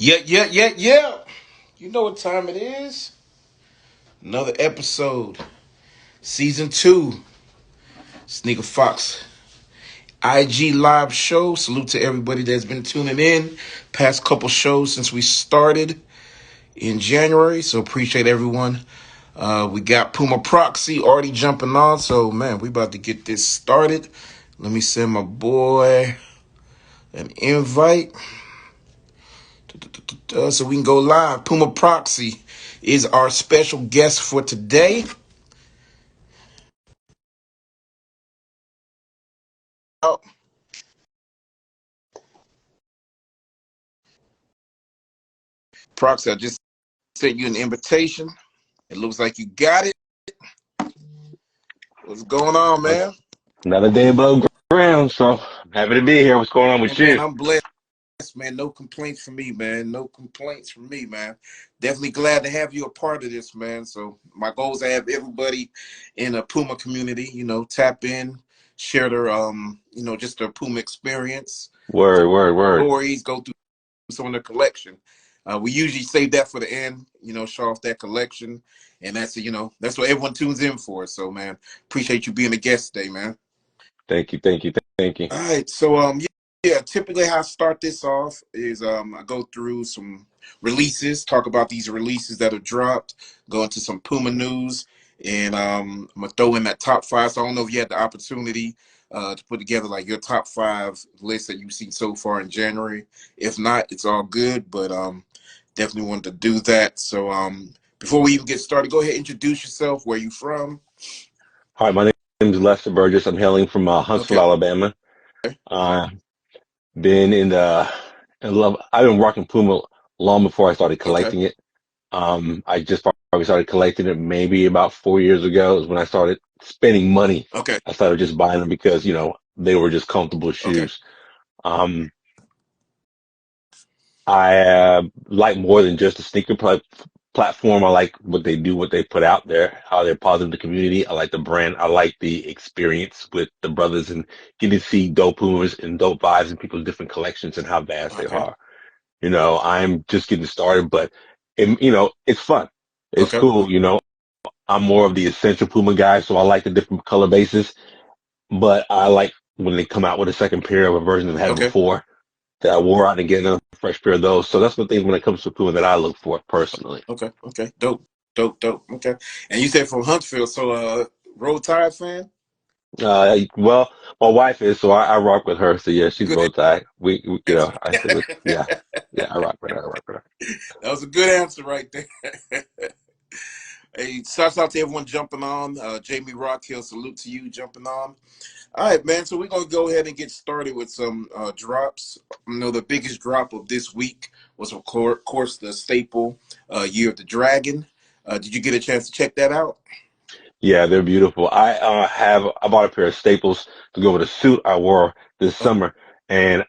Yeah. You know what time it is. Another episode. Season 2. Sneaker Fox IG live show. Salute to everybody that's been tuning in. Past couple shows since we started in January. So appreciate everyone. We got Puma Proxy already jumping on. So man, we about to get this started. Let me send my boy an invite. So we can go live. Puma Proxy is our special guest for today. Oh, Proxy, I just sent you an invitation. It looks like you got it. What's going on, man? Another day above ground, so I'm happy to be here. What's going on with And man, you? I'm blessed, man. No complaints from me, man. No complaints from me, man. Definitely glad to have you a part of this, man. So my goal is to have everybody in a Puma community, tap in, share their just their Puma experience, Word. stories, go through some of their collection. We usually save that for the end, show off that collection. And that's what everyone tunes in for. So, man, appreciate you being a guest today, man. Thank you. All right. So, yeah, typically how I start this off is I go through some releases, talk about these releases that have dropped, go into some Puma news, and I'm gonna throw in that top five. So I don't know if you had the opportunity to put together like your top five lists that you've seen so far in January. If not, it's all good, but definitely wanted to do that. So before we even get started, go ahead, introduce yourself, where you from. Hi, my name is Lester Burgess. I'm hailing from Huntsville, Okay. Alabama. Uh, been in the in love. I've been rocking Puma long before I started Okay. collecting it. I just probably started collecting it maybe about 4 years ago. Is when I started spending money. Okay. I started just buying them because they were just comfortable Okay. shoes. Um, I like more than just a platform. I like what they do, what they put out there, how they're positive to the community. I like the brand. I like the experience with the brothers and getting to see dope Pumas and dope vibes and people's different collections and how vast they Okay. are. I'm just getting started, but it's fun. It's Okay. cool. I'm more of the essential Puma guy, so I like the different color bases, but I like when they come out with a second pair of a version they've had Okay. before that I wore out and get a fresh pair of those. So that's the thing when it comes to Puma that I look for personally. Okay. Dope. Okay. And you said from Huntsville, so Roll Tide fan? Well, my wife is, so I rock with her. So yeah, she's Good roll tide. We answer. I stick with, yeah, I rock with her. I rock with her. That was a good answer right there. Hey, shouts out to everyone jumping on. Jamie Rockhill, salute to you jumping on. All right, man. So we're gonna go ahead and get started with some drops. The biggest drop of this week was, of course, the staple Year of the Dragon. Did you get a chance to check that out? Yeah, they're beautiful. I bought a pair of staples to go with a suit I wore this Oh, summer, and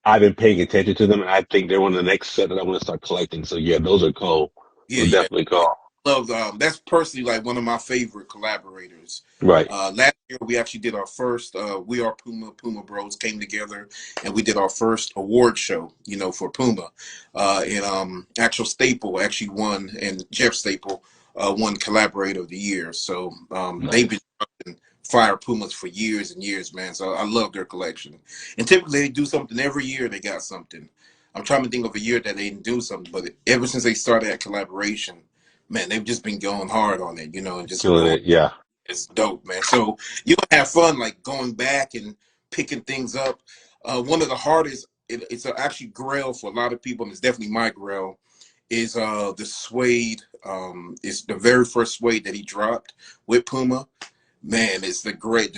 I've been paying attention to them, and I think they're one of the next set that I want to start collecting. So yeah, those are cool. yeah, Those are yeah. definitely cool. Love that's personally like one of my favorite collaborators. Right. Last year we actually did our first We Are Puma Bros came together and we did our first award show, for Puma. And actual Staple actually won, and Jeff Staple won Collaborator of the Year. So they've been Nice. dropping fire Pumas for years and years, man. So I love their collection. And typically they do something every year. They got something. I'm trying to think of a year that they didn't do something, but ever since they started that collaboration, man, they've just been going hard on it, and just Killing going. it. Yeah. It's dope, man. So you gonna have fun, like going back and picking things up. One of the hardest, it's actually grail for a lot of people, and it's definitely my grail. Is the suede? It's the very first suede that he dropped with Puma. Man, it's the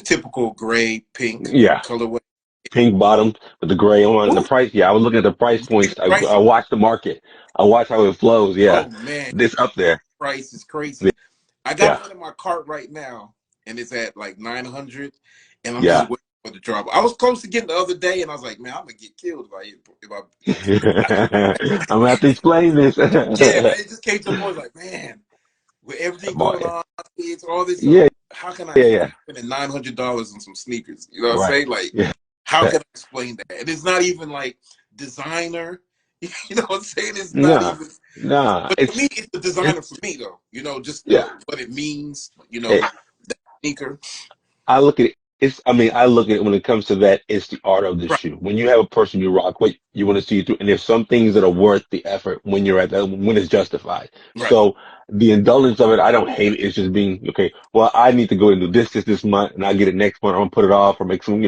typical gray pink Yeah. colorway. Pink bottomed with the gray on and the Woo! price. Yeah, I was looking at the price points. I Pricey. watched the market. I watched how it flows. Yeah, Oh man, this up there. price is crazy. I got Yeah, one in my cart right now, and it's at like 900, and I'm just yeah. waiting for the drop. I was close to getting the other day, and I was like, man, I'm gonna get killed I'm gonna have to explain this. yeah, man. It just came to a point like, man, with everything Boy, going on, it's all this. yeah, How can I yeah. spend $900 on some sneakers? You know what I'm Right. saying? Like, Yeah. how can I explain that? And it's not even like designer. You know what I'm saying? It's not Nah, even. nah. But to me, it's the designer It's for me though. Just yeah. what it means. It, That sneaker. I look at it. I look at it when it comes to that. It's the art of the Right, shoe. When you have a person you rock with, you want to see it through. And there's some things that are worth the effort when you're at that, when it's justified. right. So the indulgence of it, I don't hate it. It's just being okay. Well, I need to go and do this month, and I get it next month. I'm gonna put it off or make some,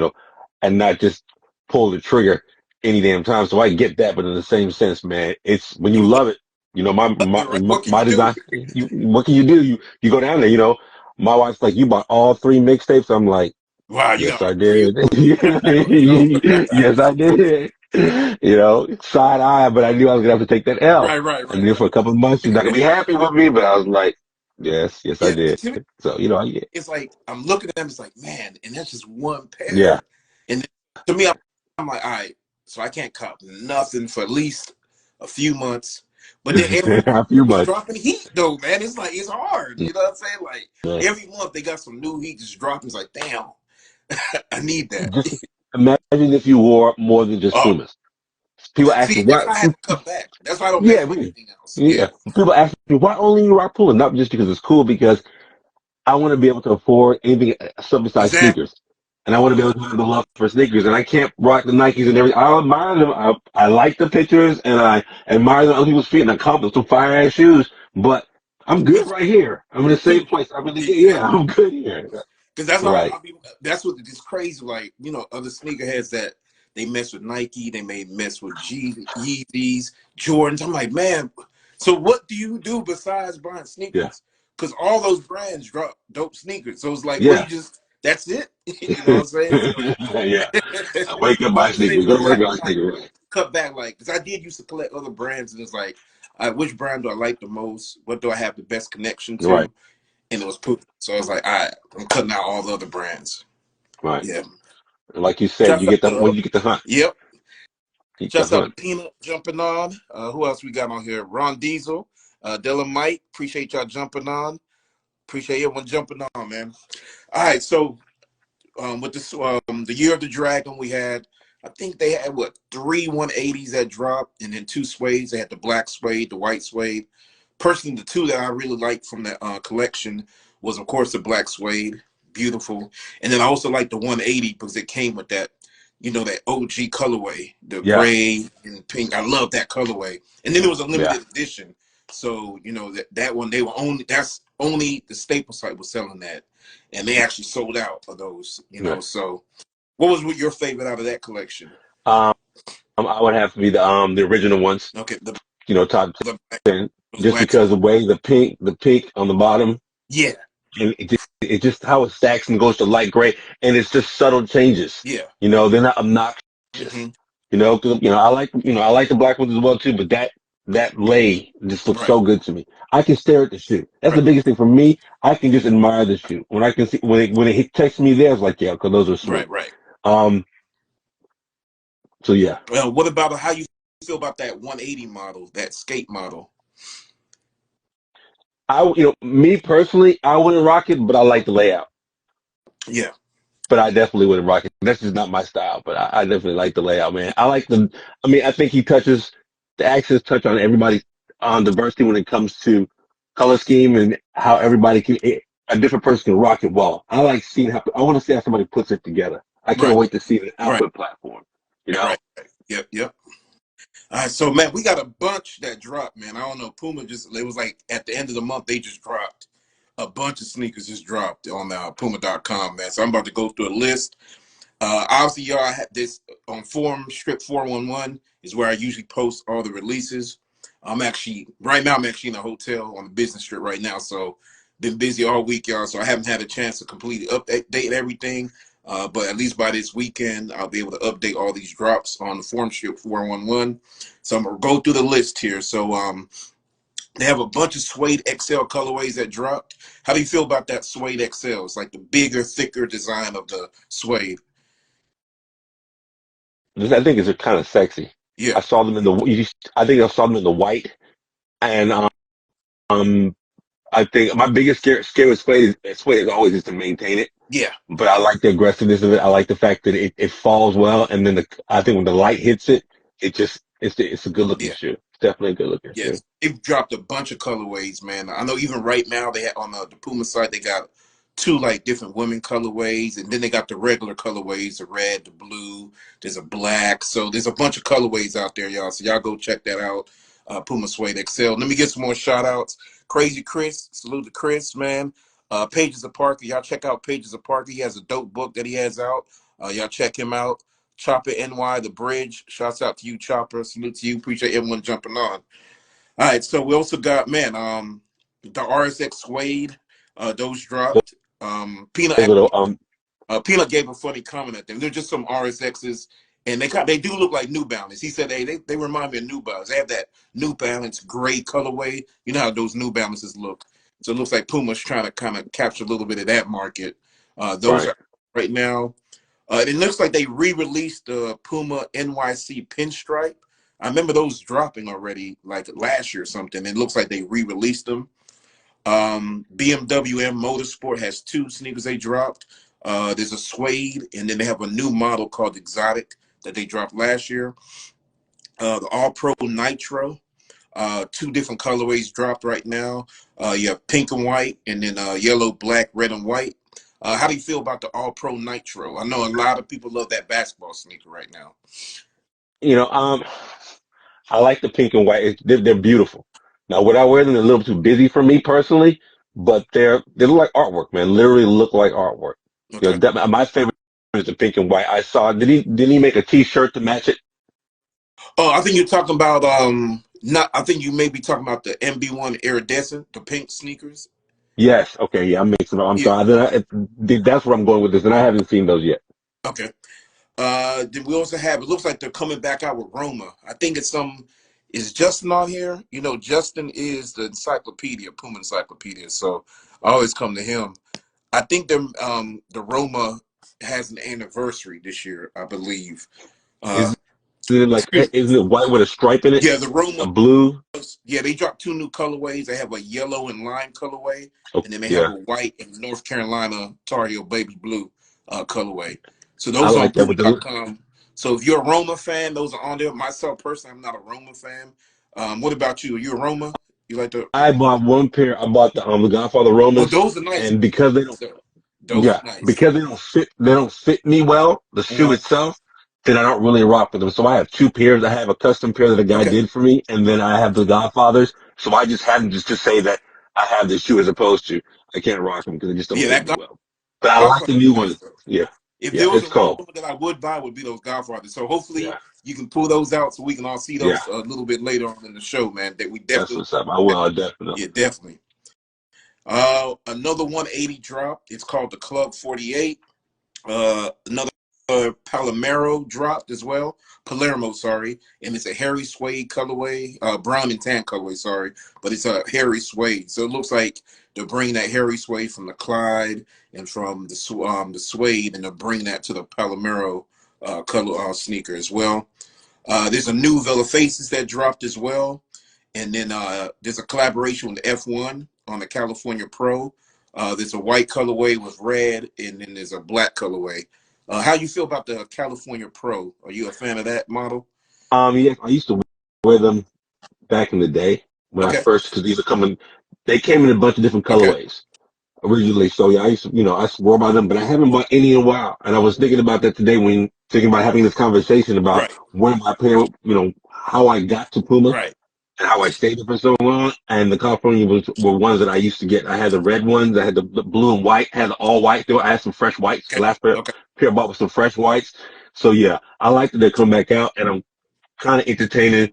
and not just pull the trigger any damn time. So I get that, but in the same sense, man, it's when you You love love it. My my it, right? my, What can my you do? design. What can you do? You go down there. My wife's like, you bought all three mixtapes. I'm like, Wow, you yes, got I all three of did. them. Let's go. Yes, I did. Side eye, but I knew I was gonna have to take that L. Right, right, And right, then for right. a couple of months, she's not gonna be happy with me, but I was like, yes, I Yeah, did. to me, So, yeah, it's like I'm looking at them. It's like, man, and that's just one yeah, pair. And then, to me, I'm like, all right, so I can't cop nothing for at least a few months. But then every a few month is months. dropping heat, though, man. It's like it's hard. Yeah. You know what I'm saying? Like every month they got some new heat just dropping. It's like, damn, I need that. Just imagine if you wore more than just Oh, Pumas. People ask me see, that's why. why I had to cut back. That's why I don't mess Yeah, with anything else. Yeah, yeah. People ask me why only you rock Puma, not just because it's cool, because I want to be able to afford anything except besides exactly. sneakers. And I want to be able to have the love for sneakers. And I can't rock the Nikes and everything. I admire them. I like the pictures and I admire them on other people's feet and I cop them some fire ass shoes. But I'm good Because right here. I'm in the same too, place. I really get, yeah, exactly. I'm good here. Because that's how Right. I mean. That's what it's crazy. Like other sneakerheads that they mess with Nike, they may mess with Yeezys, Jordans. I'm like, man. So what do you do besides buying Yeah. sneakers? Because all those brands drop dope sneakers. So it's like, what do Yeah. you just? That's it. You know what I'm saying? So, Yeah. I wake up, so buy I'm the same sneakers. with Go to you. I work, buy sneakers. cut back like because I did used to collect other brands, and it's like, which brand do I like the most? What do I have the best connection Right. to? And it was Puma. So I was like, all right, I'm cutting out all the other brands. Right. Yeah. Like you said, Shouts you out get the, to when you get the hunt, yep. you get the Shouts out to hunt. Peanut jumping on. Who else we got on here? Ron Diesel, Dylan Mike. Appreciate y'all jumping on. Appreciate everyone jumping on, man. All right, so with this the year of the dragon, we had I think they had what 3 180s that dropped, and then 2 suedes. They had the black suede, the white suede. Personally, the two that I really liked from that collection was, of course, the black suede, beautiful, and then I also like the 180 because it came with that, that OG colorway, the Yeah. gray and pink. I love that colorway, and then it was a Yeah. limited edition. So that one they were only that's only the Staples site was selling that, and they actually sold out of those. Yeah. So what was your favorite out of that collection? Um, I would have to be the original ones, Okay, the top the black, 10, those just blacks. because the way the pink on the bottom, Yeah, and it just how it stacks and goes to light gray, and it's just subtle changes. yeah. They're not obnoxious. Hmm. 'Cause, I like the black ones as well too, but that lay just looks Right, so good to me. I can stare at the shoe. That's the right, biggest thing for me. I can just admire the shoe. When I can see when it texts me there, it's like, yeah, because those are right, sweet. right. Um, so yeah. Well, what about how you feel about that 180 model, that skate model? Me personally, I wouldn't rock it, but I like the layout. Yeah, But I definitely wouldn't rock it. That's just not my style. But I definitely like the layout, man. I like the. I mean, I think the accents touch on everybody's on diversity when it comes to color scheme and how everybody a different person can rock it well. I like seeing how. I want to see how somebody puts it together. I can't right, wait to see the right, output platform. You right, know. right, right. Yep, yep. All right, so man, we got a bunch that dropped, man. I don't know. Puma just it was like at the end of the month they just dropped a bunch of sneakers just dropped on Puma.com, man. So I'm about to go through a list. Obviously, y'all have this on forum strip 411 is where I usually post all the releases. Right now I'm actually in a hotel on the business trip right now, so been busy all week, y'all. So I haven't had a chance to completely update everything. But at least by this weekend, I'll be able to update all these drops on the forum strip 411. So I'm gonna go through the list here. So they have a bunch of suede XL colorways that dropped. How do you feel about that suede XL? It's like the bigger, thicker design of the suede. I think it's kind of sexy. Yeah, I saw them in I think I saw them in the white, and um, I think my biggest scare with suede is always is to maintain it. yeah. But I like the aggressiveness of it. I like the fact that it falls well, and then I think when the light hits it, it just It's a good looking Yeah. shoe. It's definitely a good looking shoe. Yes, they've dropped a bunch of colorways, man. I know even right now they have on the Puma site they got two like different women colorways, and then they got the regular colorways: the red, the blue. There's a black, so there's a bunch of colorways out there, y'all. So y'all go check that out. Puma Suede XL. Let me get some more shout outs. Crazy Chris, salute to Chris, man. Pages of Parker, y'all check out Pages of Parker. He has a dope book that he has out. Y'all check him out. Chopper NY, The Bridge. Shouts out to you, Chopper. Salute to you. Appreciate everyone jumping on. All right, so we also got the RSX Suede, those dropped. Those little Peanut gave a funny comment at them. They're just some RSXs, and they do look like New Balance. He said they remind me of New Balance. They have that New Balance gray colorway. You know how those New Balances look. So it looks like Puma's trying to kind of capture a little bit of that market. Those right. are right now. It looks like they re-released the Puma NYC Pinstripe. I remember those dropping already, like last year or something. It looks like they re-released them. BMW M Motorsport has two sneakers they dropped. There's a suede, and then they have a new model called Exotic that they dropped last year. The All Pro Nitro, two different colorways dropped right now. You have pink and white, and then yellow, black, red, and white. How do you feel about the All Pro Nitro? I know a lot of people love that basketball sneaker right now. You know, I like the pink and white. They're beautiful. Now, would I wear them? They're a little too busy for me personally, but they look like artwork, man. Literally look like artwork. You know, Okay. my favorite is the pink and white. I saw. Didn't he make a T-shirt to match it? Oh, I think you're talking about not. I think you may be talking about the MB1 iridescent, the pink sneakers. Yes. Okay. Yeah, I'm mixing up. I'm Yeah. sorry. That's where I'm going with this, and I haven't seen those yet. Okay. Then we also have. It looks like they're coming back out with Roma. I think it's some. Is Justin on here? You know, Justin is the encyclopedia, Puma encyclopedia. So I always come to him. I think the Roma has an anniversary this year, I believe. Uh, Is it like? excuse me. Isn't it white with a stripe in it? Yeah, the Roma. A blue? Yeah, they dropped two new colorways. They have a yellow and lime colorway, Oh, and then they have yeah. a white and North Carolina Tar Heel baby blue colorway. So I those are on like that with the. Puma.com. So if you're a Roma fan, those are on there. Myself personally, I'm not a Roma fan. What about you? Are you a Roma? You like the? I bought one pair. I bought the Godfather Oh, Romas, those are nice. and because they don't. So, those Yeah, are nice. because they don't fit me well, the shoe Uh-huh. itself, then I don't really rock with them. So I have two pairs. I have a custom pair that a guy Okay. did for me, and then I have the Godfathers. So I just have them just to say that I have this shoe as opposed to I can't rock them because they just don't Yeah, fit that me well. But I like Godfather the new is nice ones. though. Yeah, If yeah, there was it's a Roma cold. that I would buy, would be those Godfathers. So hopefully Yeah, you can pull those out so we can all see yeah, those a little bit later on in the show, man. That we that's definitely, what's up. I will definitely. yeah, definitely. Another 180 drop. It's called the Club 48. Another Palomero dropped as well. Palermo, sorry, and it's a hairy suede colorway, brown and tan colorway, sorry, but it's a hairy suede. So it looks like they're bringing that hairy suede from the Clyde and from the suede, and they're bringing that to the Palomero color sneaker as well. There's a new Vela Faces that dropped as well. And then there's a collaboration with F1 on the California Pro. There's a white colorway with red, and then there's a black colorway. How you feel about the California Pro? Are you a fan of that model? Yeah, I used to wear them back in the day when I Okay. first because these are coming. They came in a bunch of different Okay. colorways originally. So yeah, I used to, I swore by them, but I haven't bought any in a while. And I was thinking about that today when thinking about having this conversation about Right. when my parent, how I got to Puma Right. and how I stayed there for so long. And the California were ones that I used to get. I had the red ones. I had the blue and white, had the all white. Though I had some fresh whites. Okay. Last pair, Okay. pair I bought with some fresh whites. So yeah, I like that they come back out and I'm kind of entertaining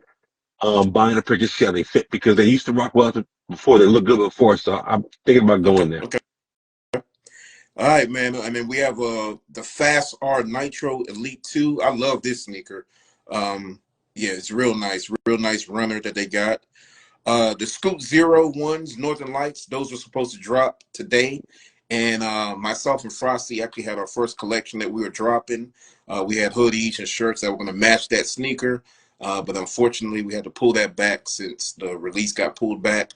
buying a pair just to see how they fit because they used to rock well before. They look good before. So I'm thinking about Okay. going there. Okay. All right, man. I mean, we have the Fast R Nitro Elite 2. I love this sneaker. Um, yeah, it's real nice runner that they got. The Scoop Zero ones, Northern Lights, those were supposed to drop today. And myself and Frosty actually had our first collection that we were dropping. We had hoodies and shirts that were going to match that sneaker. But unfortunately, we had to pull that back since the release got pulled back.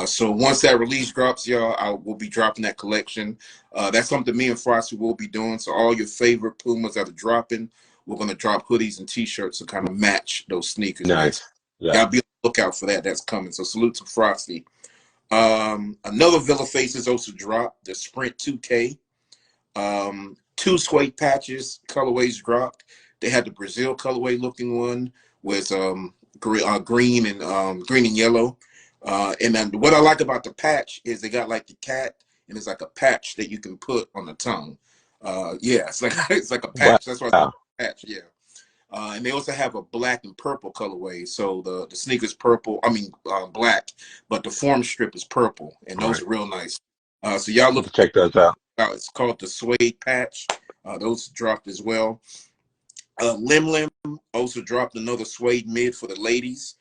So once that release drops, y'all, I will be dropping that collection. That's something me and Frosty will be doing. So all your favorite Pumas that are dropping, we're going to drop hoodies and T-shirts to kind of match those sneakers, man. So Nice. Yeah. y'all be on the lookout for that. That's coming. So salute to Frosty. Another Villa Faces also dropped the Sprint 2K. Two suede patches colorways dropped. They had the Brazil colorway looking one with green and yellow. And then what I like about the patch is they got like the cat, and it's like a patch that you can put on the tongue. Yeah, it's like it's like a patch. That's why it's Wow. a patch. Yeah. And they also have a black and purple colorway. So the sneakers purple, I mean black, but the form strip is purple, and All those right. are real nice. So y'all Have to look check those out. out. It's called the suede patch. Those dropped as well. Lim Lim also dropped another suede mid for the ladies.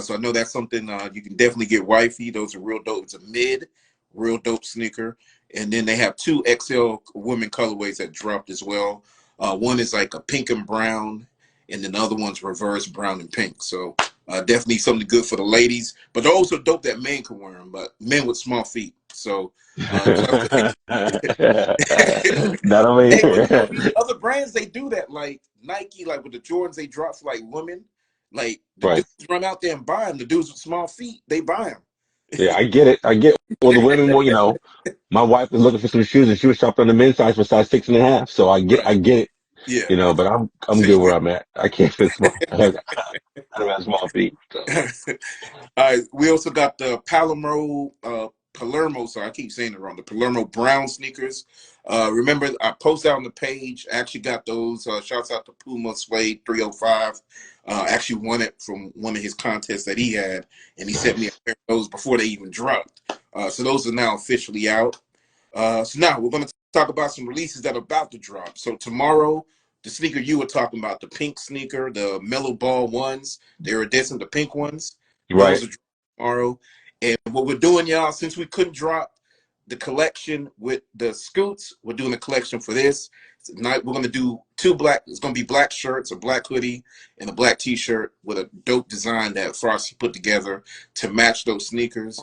So I know that's something you can definitely get wifey. Those are real dope. It's a mid, real dope sneaker. And then they have two XL women colorways that dropped as well. One is like a pink and brown, and then the other one's reverse brown and pink. So definitely something good for the ladies. But they're also dope that men can wear them, but men with small feet. So Not over hey, but you know, here. these other brands they do that. Like Nike, like with the Jordans, they drop for like women. Like the Right. dudes run out there and buy them. The dudes with small feet, they buy Yeah, I get it. I get. Well, the them. women, well, my wife was looking for some shoes and she was shopping on the men's size for size 6.5. So I Right. get it. Yeah. But I'm good where I'm at. I can't fit small. I don't have small feet. So All right, we also got the Palermo. So I keep saying it wrong. The Palermo brown sneakers. Remember, I posted on the page. I actually got those. Shouts out to Puma Suede 305. Actually won it from one of his contests that he had, and he sent me a nice. pair of those before they even dropped. So those are now officially out. So now we're going to talk about some releases that are about to drop. So tomorrow, the sneaker you were talking about, the pink sneaker, the Mellow Ball ones, they're iridescent, the pink ones. Right. Those are tomorrow. And what we're doing, y'all, since we couldn't drop the collection with the scoots, we're doing a collection for this. Tonight we're going to do two black. It's going to be black shirts, a black hoodie, and a black T-shirt with a dope design that Frosty put together to match those sneakers.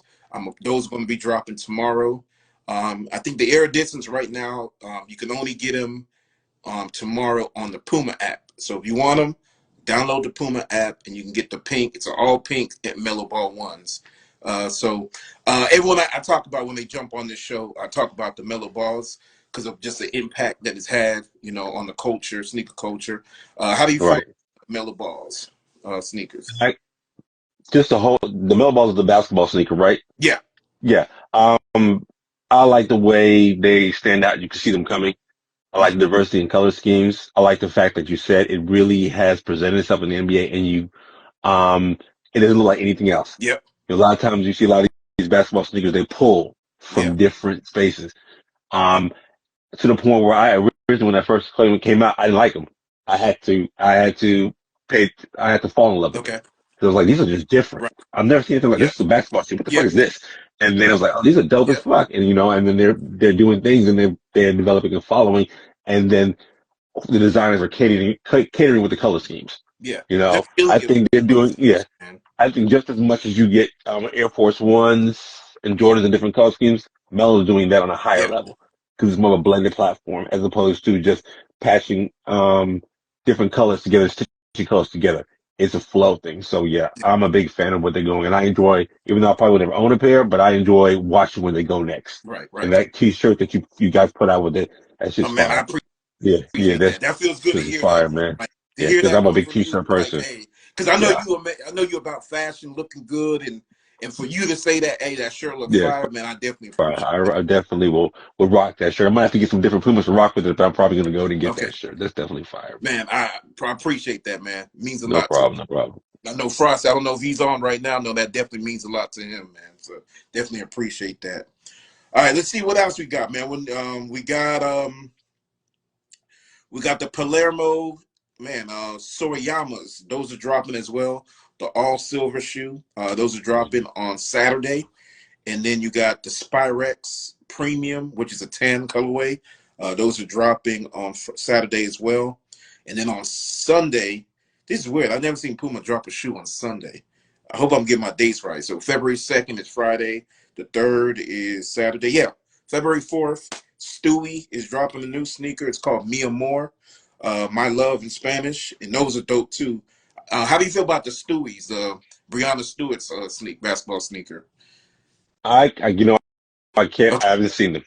Those are going to be dropping tomorrow. I think the iridescents right now, you can only get them tomorrow on the Puma app. So if you want them, download the Puma app and you can get the pink. It's all pink at Mellow Ball ones. Everyone I talk about when they jump on this show, I talk about the Mellow Balls because of just the impact that it's had, on the culture, sneaker culture. How do you feel Right. about Mellow Balls sneakers? I just the Melo Ball is the basketball sneaker, right? Yeah, Yeah. I like the way they stand out. You can see them coming. I like the diversity in color schemes. I like the fact that you said it really has presented itself in the NBA, and um, it doesn't look like anything else. yep, A lot of times you see a lot of these basketball sneakers, they pull yeah, from different spaces. Um, to the point where I originally, when that first claim came out, I didn't like them. I had to pay, I had to fall in love with them. okay, Cause I was like, these are just different. right, I've never seen anything like yeah, this. Is a basketball team. What the yeah, fuck is this? And then I was like, oh, these are dope as yeah, fuck. And and then they're doing things and they're developing a following. And then the designers are catering with the color schemes. yeah. They're I killing it with think they're doing, yeah, colors, man. I think just as much as you get Air Force Ones and Jordans in different color schemes, Melo is doing that on a higher Yep, level because it's more of a blended platform as opposed to just patching different colors together, stitching colors together. It's a flow thing. So yeah, I'm a big fan of what they're going, and I enjoy, even though I probably would never own a pair, but I enjoy watching where they go next. right, And right. that T-shirt that you guys put out with it, that's Oh just man, I fire. Yeah, yeah, appreciate that's that. That feels good to just hear that, fire, man. man. Like to Yeah, hear because that I'm a coming big from you, T-shirt like, person. hey, because I know Yeah, I know you about fashion, looking good, and for you to say that, hey, that sure look yeah. fire, man. I definitely Right. appreciate that. I definitely will rock that shirt. I might have to get some different Pumas to rock with it, but I'm probably gonna go and get Okay, that shirt. That's definitely fire, man. man, I appreciate that, man. It means a No lot to. problem, no problem. I know Frost. I don't know if he's on right now. No, that definitely means a lot to him, man. So definitely appreciate that. All right, let's see what else we got, man. When we got the Palermo, man, Soriyamas. Those are dropping as well. The all silver shoe. Those are dropping on Saturday. And then you got the Spyrex Premium, which is a tan colorway. Those are dropping on Saturday as well. And then on Sunday, this is weird. I've never seen Puma drop a shoe on Sunday. I hope I'm getting my dates right. So February 2nd is Friday. The 3rd is Saturday. Yeah. February 4th, Stewie is dropping a new sneaker. It's called Mia Moore. My Love in Spanish, and those are dope too. How do you feel about the Stewies, Brianna Stewart's basketball sneaker? You know, I can't. I Okay, haven't seen them.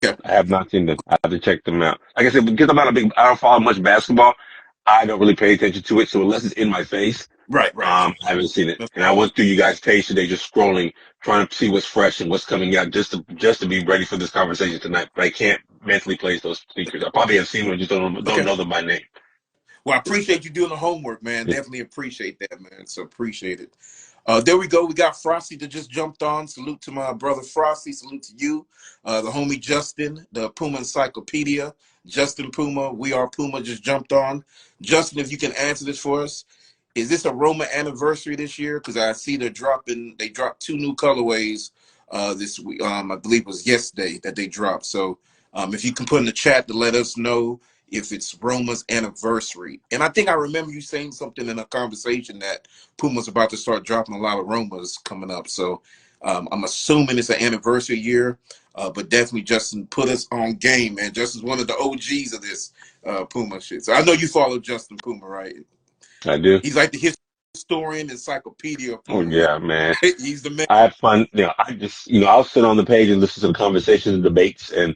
okay, I have not seen them. I have to check them out. Like I said, because I'm not a big, I don't follow much basketball. I don't really pay attention to it. So unless it's in my face, right, right. I haven't seen it. That's And I went through you guys' page today, just scrolling, trying to see what's fresh and what's coming out, just to be ready for this conversation tonight. But I can't mentally place those sneakers. I probably have seen them, just don't okay. know them by name. Well, I appreciate you doing the homework, man. Yeah, Definitely appreciate that, man. So appreciate it. There we go. We got Frosty that just jumped on. Salute to my brother Frosty. Salute to you. The homie Justin, the Puma Encyclopedia. Justin Puma, We Are Puma just jumped on. Justin, if you can answer this for us, is this a Roma anniversary this year? Because I see they dropped two new colorways this week. I believe it was yesterday that they dropped. So if you can put in the chat to let us know if it's Roma's anniversary. And I think I remember you saying something in a conversation that Puma's about to start dropping a lot of Romas coming up. So I'm assuming it's an anniversary year, but definitely Justin put us on game, man. Justin's one of the OGs of this Puma shit. So I know you follow Justin Puma, right? I do. He's like the historian, encyclopedia of Oh Puma, man. yeah, man. He's the man. I had fun. I just, I'll sit on the page and listen to the conversations and debates and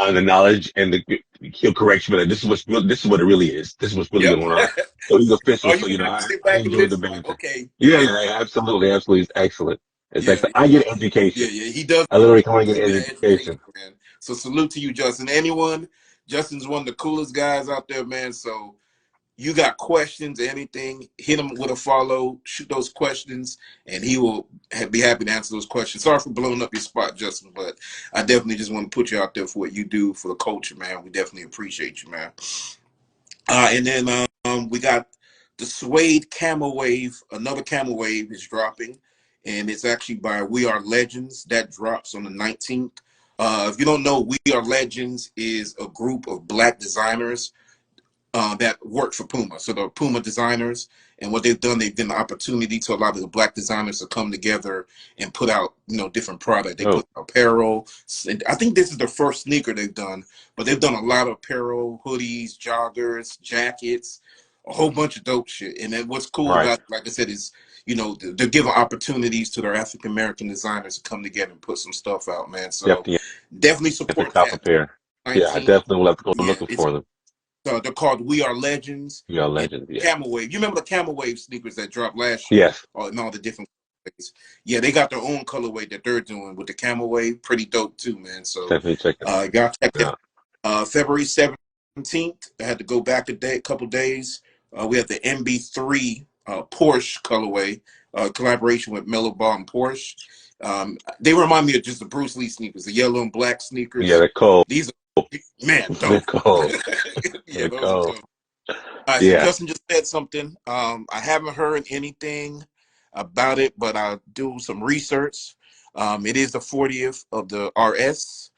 on the knowledge and he'll correct you, but this is what it really is. This is what's really Yep. going on. So he's official. Oh, So, you can really sit I back and enjoy the listen. Like, banter. okay, Yeah, yeah, yeah, yeah, absolutely. Absolutely. It's excellent. It's yeah, excellent. I yeah, get yeah, education. yeah. He does I literally come and get give you that education, education. man. So salute to you, Justin. Anyone, Justin's one of the coolest guys out there, man. So you got questions, anything, hit him with a follow, shoot those questions, and he will be happy to answer those questions. Sorry for blowing up your spot, Justin, but I definitely just want to put you out there for what you do for the culture, man. We definitely appreciate you, man. And then we got the Suede Camel Wave. Another Camel Wave is dropping, and it's actually by We Are Legends. That drops on the 19th. If you don't know, We Are Legends is a group of black designers that work for Puma. So the Puma designers, and what they've done, they've given the opportunity to a lot of the black designers to come together and put out, different product. They Oh, put apparel. And I think this is the first sneaker they've done, but they've done a lot of apparel, hoodies, joggers, jackets, a whole bunch of dope shit. And then what's cool right. about, like I said, is they're giving opportunities to their African American designers to come together and put some stuff out, man. So Definitely definitely have to support cop a that. pair. Yeah, I 19. definitely will have to go Yeah, looking it's for them. they're called We Are Legends You are and legends. Yeah. Camel Wave. You remember the Camel Wave sneakers that dropped last year, Yes. and all the different colorways? Yeah, they got their own colorway that they're doing with the Camel Wave. Pretty dope too, man. So Definitely check it y'all check that. out. February 17th. I had to go back a couple days. We have the MB3 Porsche colorway collaboration with Mellow Ball and Porsche. They remind me of just the Bruce Lee sneakers, the yellow and black Yeah, sneakers. they're cold. These are, man, They're dope. cold. Yeah, They're those are cold. dope. All right, so Yeah. Justin just said something. I haven't heard anything about it, but I'll do some research. It is the 40th of the RS,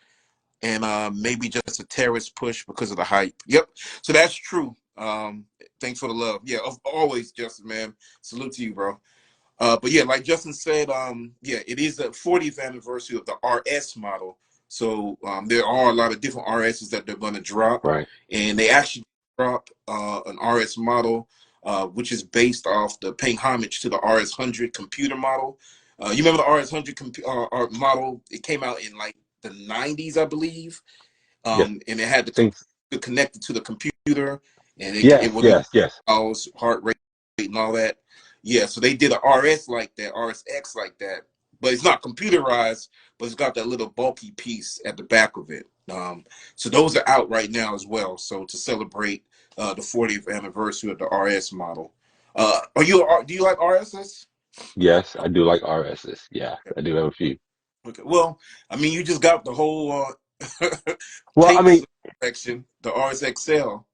and maybe just a terrorist push because of the hype. Yep, so that's true. Thanks for the love. Yeah, always, Justin, man. Salute to you, bro. But yeah, like Justin said, yeah, it is the 40th anniversary of the RS model. So there are a lot of different RSs that they're going to drop, Right. and they actually dropped an RS model, which is based off paying homage to the RS100 computer model. You remember the RS100 model? It came out in like the 90s, I believe, Yes. and it had Think. to connect it to the computer, and it Yes. would Yes. Yes. pulse, heart rate, and all that. Yeah, so they did a RS like that, RSX like that, but it's not computerized, but it's got that little bulky piece at the back of it. So those are out right now as well. So to celebrate the 40th anniversary of the RS model. Do you like RSs? Yes. I do like RSs. Yeah, I do have a few. Okay. Well, I mean, you just got the whole Well, I tape mean, section, the RSXL.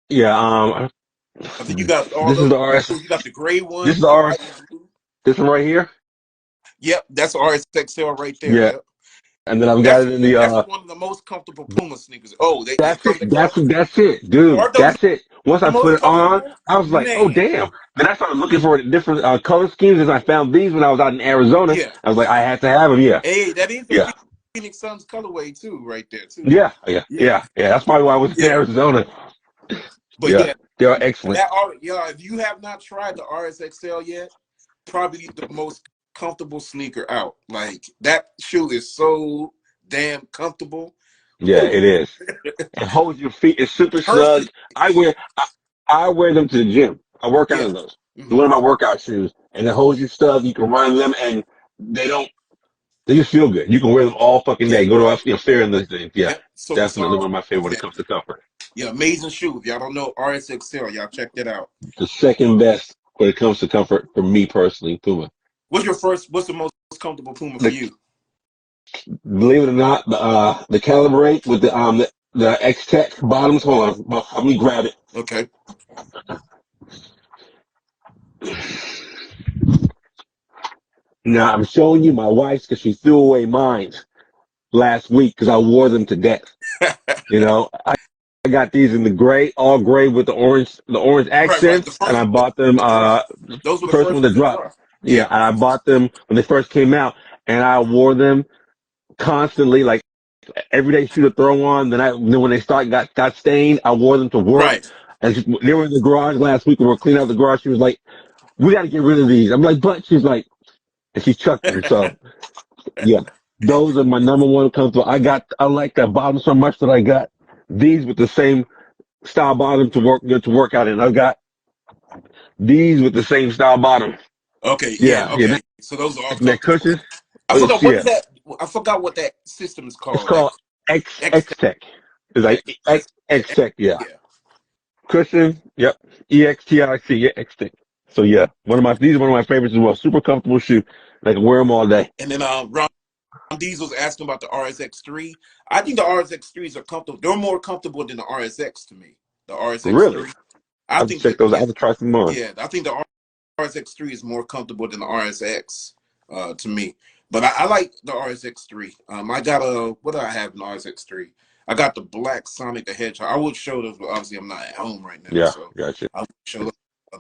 yeah. I think you got all This is those the RS. colors. You got the gray This one, is the the RS. white and blue. This one right here. Yep, that's the RSXL right there. Yeah. Yep. And then I've got it in the That's one of the most comfortable Puma sneakers. Oh, it That's it. comes in color. That's it, dude. Are those That's it. Once the I put most it on, comfortable? I was like, oh Man, damn. Then I started looking for different color schemes, and I found these when I was out in Arizona. yeah. I was like, I had to have them. Yeah, Hey, that is a yeah, Phoenix Suns colorway too, right there too. yeah, yeah, Yeah, yeah, yeah. That's probably why I was in yeah. Arizona. But Yeah, yeah, they are excellent. if you have not tried the RSXL yet, probably the most comfortable sneaker out. Like that shoe is so damn comfortable. Yeah, Woo. it is. It holds your feet. It's super snug. Perfect. I wear them to the gym. I work out Yeah. in those. They're Hmm. one of my workout shoes, and it holds you snug. You can run in them, and they don't. They just feel good. You can wear them all fucking Yeah, day. Go to bro. a fair and those things. Yeah, Yep. So definitely one of my favorite when it yeah, comes to comfort. yeah, amazing shoe. If y'all don't know RSXL, y'all check that out. The second best when it comes to comfort for me personally, Puma. What's the most comfortable Puma for The, you? believe it or not, the Calibrate with the X Tech bottoms. Hold on, let me grab it. Okay. Now I'm showing you my wife's because she threw away mine last week because I wore them to death. You know, I got these in the gray, all gray with the orange Right. accents, and I bought them. The drop. Those were The the first one first that ones that dropped. dropped. Yeah, Yeah. and I bought them when they first came out, and I wore them constantly, like everyday shoe to throw on. Then when they got stained, I wore them to work. Right. And they were in the garage last week, and we were cleaning out the garage. She was like, "We got to get rid of these." I'm like, "But," she's like, and she chucked them. So yeah, those are my number one comfort. I like that bottom so much that I got these with the same style bottom to work out in. I've got these with the same style bottom. Okay. Yeah. Yeah, yeah, Okay. So those are all that comfortable. cushion. I Oh, forgot yes, what is yeah. that. I forgot what that system is It's called. That called X Tech. It's like X X. Yeah. X Tech, yeah. Yeah. Cushion, yep. EXTIC, yeah, X Tech. So yeah, these are one of my favorites as well. Super comfortable shoe. I can wear them all day. And then Ron Diesel's asking about the RSX3. I think the RSX3s are comfortable. They're more comfortable than the RSX to me. The Really, RSX3. I I have to think check that those. I yeah, have to try some more. yeah. I think the RSX3 is more comfortable than the RSX to me. But I like the RSX3. I got what do I have in the RSX3? I got the Black Sonic the Hedgehog. I would show those, but obviously I'm not at home right now, Yeah, so gotcha. I would show those.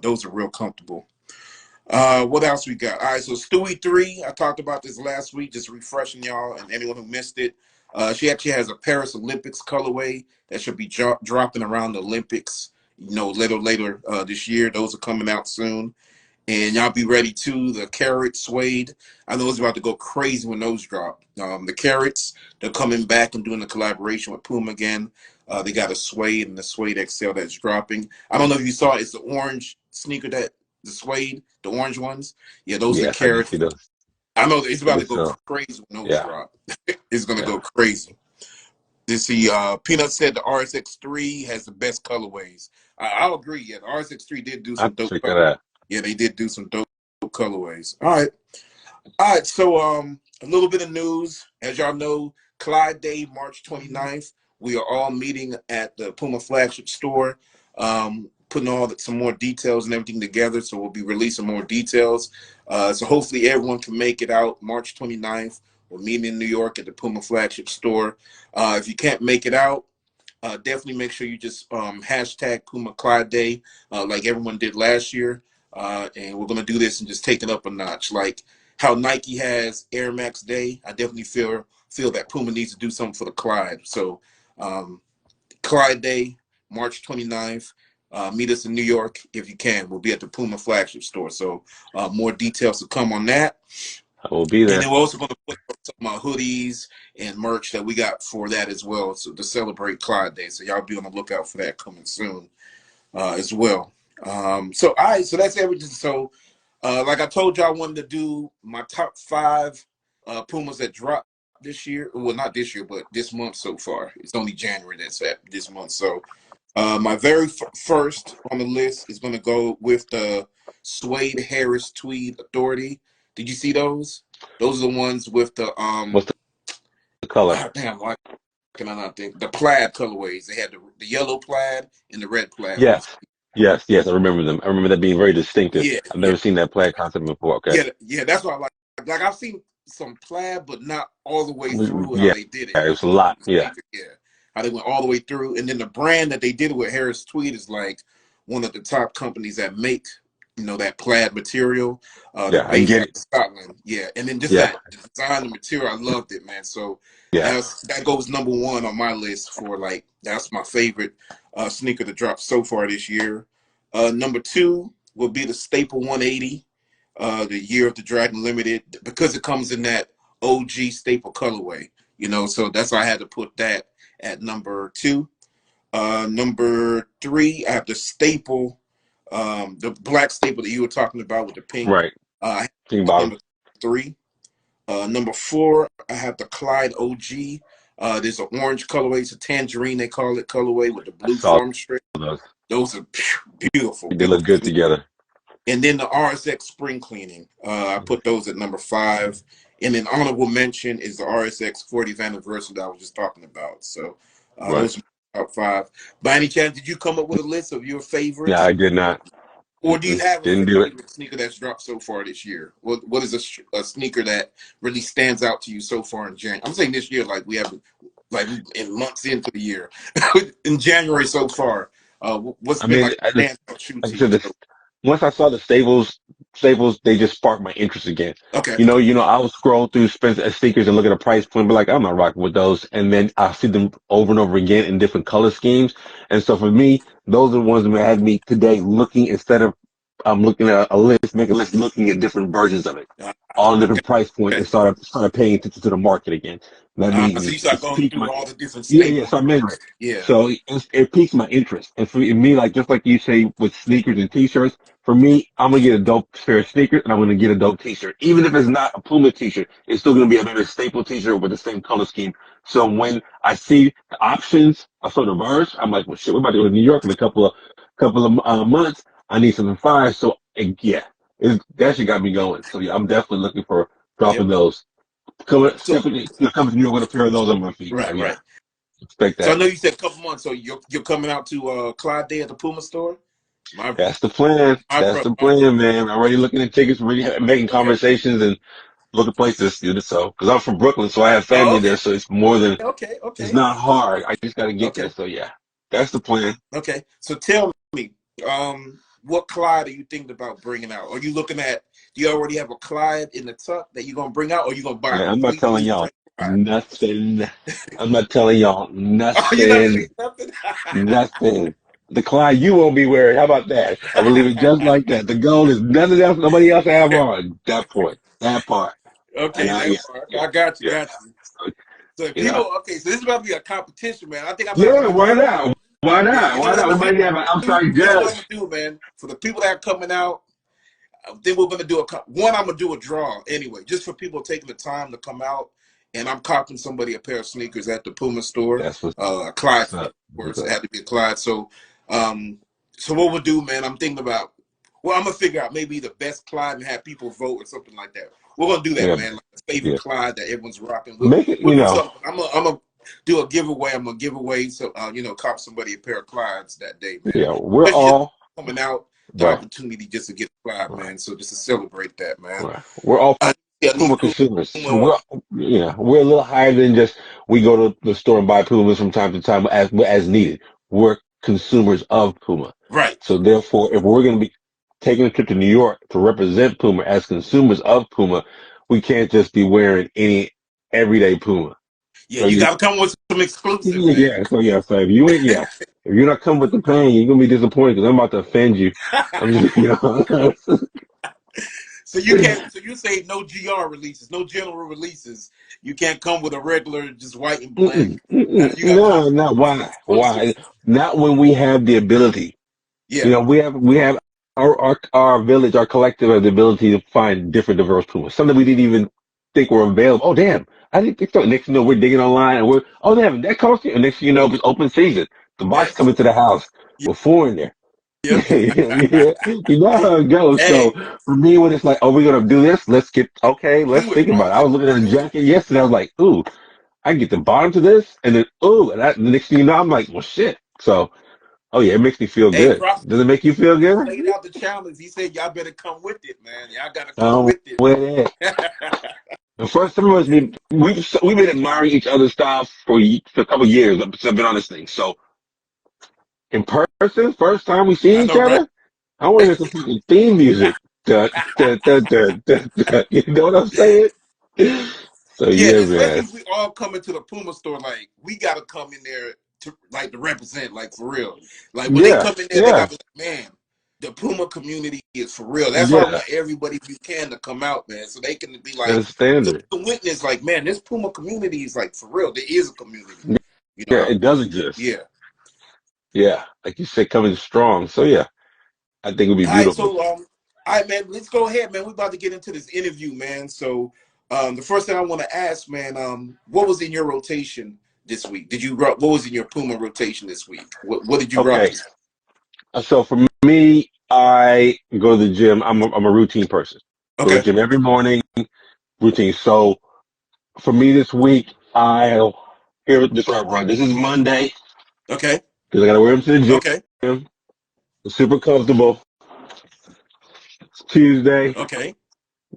Those are real comfortable. What else we got? All right, so Stewie 3, I talked about this last week, just refreshing y'all and anyone who missed it. She actually has a Paris Olympics colorway that should be dropping around the Olympics, later this year. Those are coming out soon. And y'all be ready too. The carrot suede. I know it's about to go crazy when those drop. The carrots, they're coming back and doing a collaboration with Puma again. They got a suede and the suede XL that's dropping. I don't know if you saw it. It's the orange sneaker the suede, the orange ones. Yeah, those are the Yes, I did carrots. see those. I know it's I about to did go so. crazy when those Yeah, drop. It's gonna yeah. go crazy. This see, Peanut said the RSX3 has the best colorways. I'll agree. Yeah, the RSX3 did do I some have to dope check color. that out. Yeah, they did do some dope colorways. All right. So a little bit of news. As y'all know, Clyde Day, March 29th. We are all meeting at the Puma flagship store, putting some more details and everything together. So we'll be releasing more details. So hopefully everyone can make it out March 29th. We're meeting in New York at the Puma flagship store. If you can't make it out, definitely make sure you just hashtag Puma Clyde Day, like everyone did last year. And we're gonna do this and just take it up a notch. Like how Nike has Air Max Day, I definitely feel that Puma needs to do something for the Clyde. So um, Clyde Day, March 29th. Meet us in New York if you can. We'll be at the Puma flagship store. So more details to come on that. I will be And there. then we're also going to put some hoodies and merch that we got for that as well, so to celebrate Clyde Day. So y'all be on the lookout for that coming soon as well. So all right, so that's everything. So like I told you, I wanted to do my top 5 Pumas that dropped this year. Well, not this year, but this month so far. It's only January that's at this month. So my very first on the list is going to go with the Suede Harris Tweed Authority. Did you see those? Those are the ones with the What's the color? damn, why can I not think, the plaid colorways? They had the yellow plaid and the red plaid ones. Yes, yes. I remember them. I remember that being very distinctive. Yeah, I've yeah, never seen that plaid concept before. Okay. yeah. That's what I like. Like I've seen some plaid, but not all the way through how Yeah, they did it. it was a lot. Yeah, Yeah, how they went all the way through, and then the brand that they did it with, Harris Tweed, is like one of the top companies that make that plaid material, Yeah, they're I based get out it. of Scotland. Yeah, and then just Yeah, that design, the material, I loved it, man. So yeah. that goes number one on my list for like that's my favorite sneaker to drop so far this year. Number two will be the Staple 180, the Year of the Dragon Limited, because it comes in that OG Staple colorway. So that's why I had to put that at number two. Number three, I have the staple, the black staple that you were talking about with the pink. Right. I have Think at bottom. number three. Number four, I have the Clyde OG. There's an orange colorway, it's a tangerine they call it colorway with the I blue saw farm strip. those. Those are beautiful, They look beautiful. good together. And then the RSX spring cleaning. I put those at number five. And then honorable mention is the RSX 40th anniversary that I was just talking about. So Right. those are my top five. By any chance, did you come up with a list of your Yeah, favorites? I did not. Or do you have a Didn't do it. favorite sneaker that's dropped so far this year? What is a sneaker that really stands out to you so far in January? I'm saying this year, like we haven't, like we in months into the year, in January so far. What's I been mean, like a standout shoe like I to you? said, once I saw the Staples, they just sparked my interest again. Okay. I was scrolling through Spencer sneakers and look at a price point, but like I'm not rocking with those. And then I see them over and over again in different color schemes. And so for me, those are the ones that had me today looking instead of I'm looking at a list, make a list, looking at different versions of it, Uh, all different okay. price points, and Okay. started paying attention to the market again. Let me So you start it's going piqued through my all the different yeah, yeah. staples. So I meant it. Yeah. So it piques my interest. And for me, like just like you say with sneakers and t-shirts, for me, I'm gonna get a dope pair of sneakers and I'm gonna get a dope t-shirt. Even if it's not a Puma t-shirt, it's still gonna be a maybe a staple t-shirt with the same color scheme. So when I see the options, I saw the verse, I'm like, well shit, we're about to go to New York in a couple of months. I need something fire. So yeah, that shit got me going. So yeah, I'm definitely looking for Yep. dropping those. So Coming to New York with a pair of those on my feet. So right, yeah, right. expect So I that. know you said a couple months. So you're coming out to Clyde Day at the Puma store. My That's the plan. my That's brother, the my brother. plan, man. Already looking at tickets, already making Okay. conversations and looking places, dude. So, because I'm from Brooklyn, so I have Oh, family okay. there, so it's more than Okay. it's Okay. not hard. I just got to get there. Okay. So yeah, that's the plan. Okay. So tell me, what Clyde are you thinking about bringing out? Are you looking at? Do you already have a Clyde in the tuck that you're gonna bring out, or you gonna buy a Man, I'm not completely telling new y'all type of Clyde? nothing. I'm not telling y'all Oh, you're not nothing. saying nothing. Nothing. The Clyde you won't be wearing. How about that? I believe it just like that. The gold is nothing else. Nobody else have on that point. That part. And Okay, I that yeah part. yeah I got you. yeah. Got you. So, So if you know. people, okay, so this is about to be a competition, man. I think I might Yeah, bring why one. not? Why Yeah, not? you know Why what I'm not? We gonna might have an do? outside This is what I'm gonna judge. do, man. For the people that are coming out, then we're gonna do one. I'm gonna do a draw anyway, just for people taking the time to come out. And I'm copping somebody a pair of sneakers at the Puma store, That's what's a Clyde, of up. What's course. It up. had to be a Clyde. Um, so what we'll do, man? I'm thinking about. Well, I'm gonna figure out maybe the best Clyde and have people vote or something like that. We're gonna do that, Yeah, man. Like a favorite yeah. Clyde that everyone's rocking. We'll Make it, we'll do something. I'm gonna do a giveaway. I'm gonna give away so cop somebody a pair of Clydes that day, man. yeah, we're Especially just all, coming out, the right, opportunity just to get a Clyde, right, man. So just to celebrate that, man. right. We're all I Puma need consumers. So Puma. we're a little higher than just, we go to the store and buy Pumas from time to time as needed. We're consumers of Puma. Right. So therefore, if we're going to be taking a trip to New York to represent Puma as consumers of Puma, we can't just be wearing any everyday Puma. Yeah, So you gotta come with some exclusive, yeah, man. yeah. So yeah, so if you ain't, yeah, if you're not coming with the pain, you're gonna be disappointed because I'm about to offend you. I'm just, So you can't. So you say no GR releases, no general releases. You can't come with a regular, just white and black. mm-mm, mm-mm. You got to come No, no. with Why? Why? exclusives. Not when we have the ability. Yeah. We have our village, our collective has the ability to find different diverse pumas. Something we didn't even think were available. Oh damn. I didn't think so. Next thing you know, we're digging online and oh damn, that cost you. And next thing you know, it's open season. The box Yes. coming to the house. We're foreign there. Yep. Yeah, you know how it goes. So Hey, for me, when it's like, oh, we're gonna do this, let's do it, think bro. about it. I was looking at a jacket yesterday. I was like, ooh, I can get the bottom to this, and then ooh, and the next thing you know, I'm like, well, shit. So, oh yeah, it makes me feel Hey, good. props. Does it make you feel He good? laid out the challenge. He said, "Y'all better come with it, man. Y'all gotta come Um, with it." with it. The first time was we've been admiring each other's styles for a couple of years. I've been on this thing. So in person, first time we I see each know, right? other. I want to hear some fucking theme music. Dun, dun, dun, dun, dun, dun. You know what I'm saying? So Yeah, yeah, especially man. if we all come into the Puma store, like we gotta come in there to represent, like for real. Like when they Yeah, come in there, they yeah, gotta be like, man, the Puma community is for real. That's why I yeah. want everybody if you can to come out, man, so they can be like, That's so standard. they can witness, like, man, this Puma community is like for real. There is a community, you Yeah, know. it does exist. Yeah. Yeah, like you said, coming strong. So yeah, I think it'll be All right, beautiful. so all right, man, let's go ahead, man. We're about to get into this interview, man. So, the first thing I want to ask, man, what was in your rotation this week? What was in your Puma rotation this week? What did you rock Okay, this? so for me, I go to the gym. I'm a routine person. Go to the Okay, gym every morning, routine. So for me this week, this what I run. This is Monday okay, because I got to wear them to the okay, gym. It's super comfortable. It's Tuesday okay,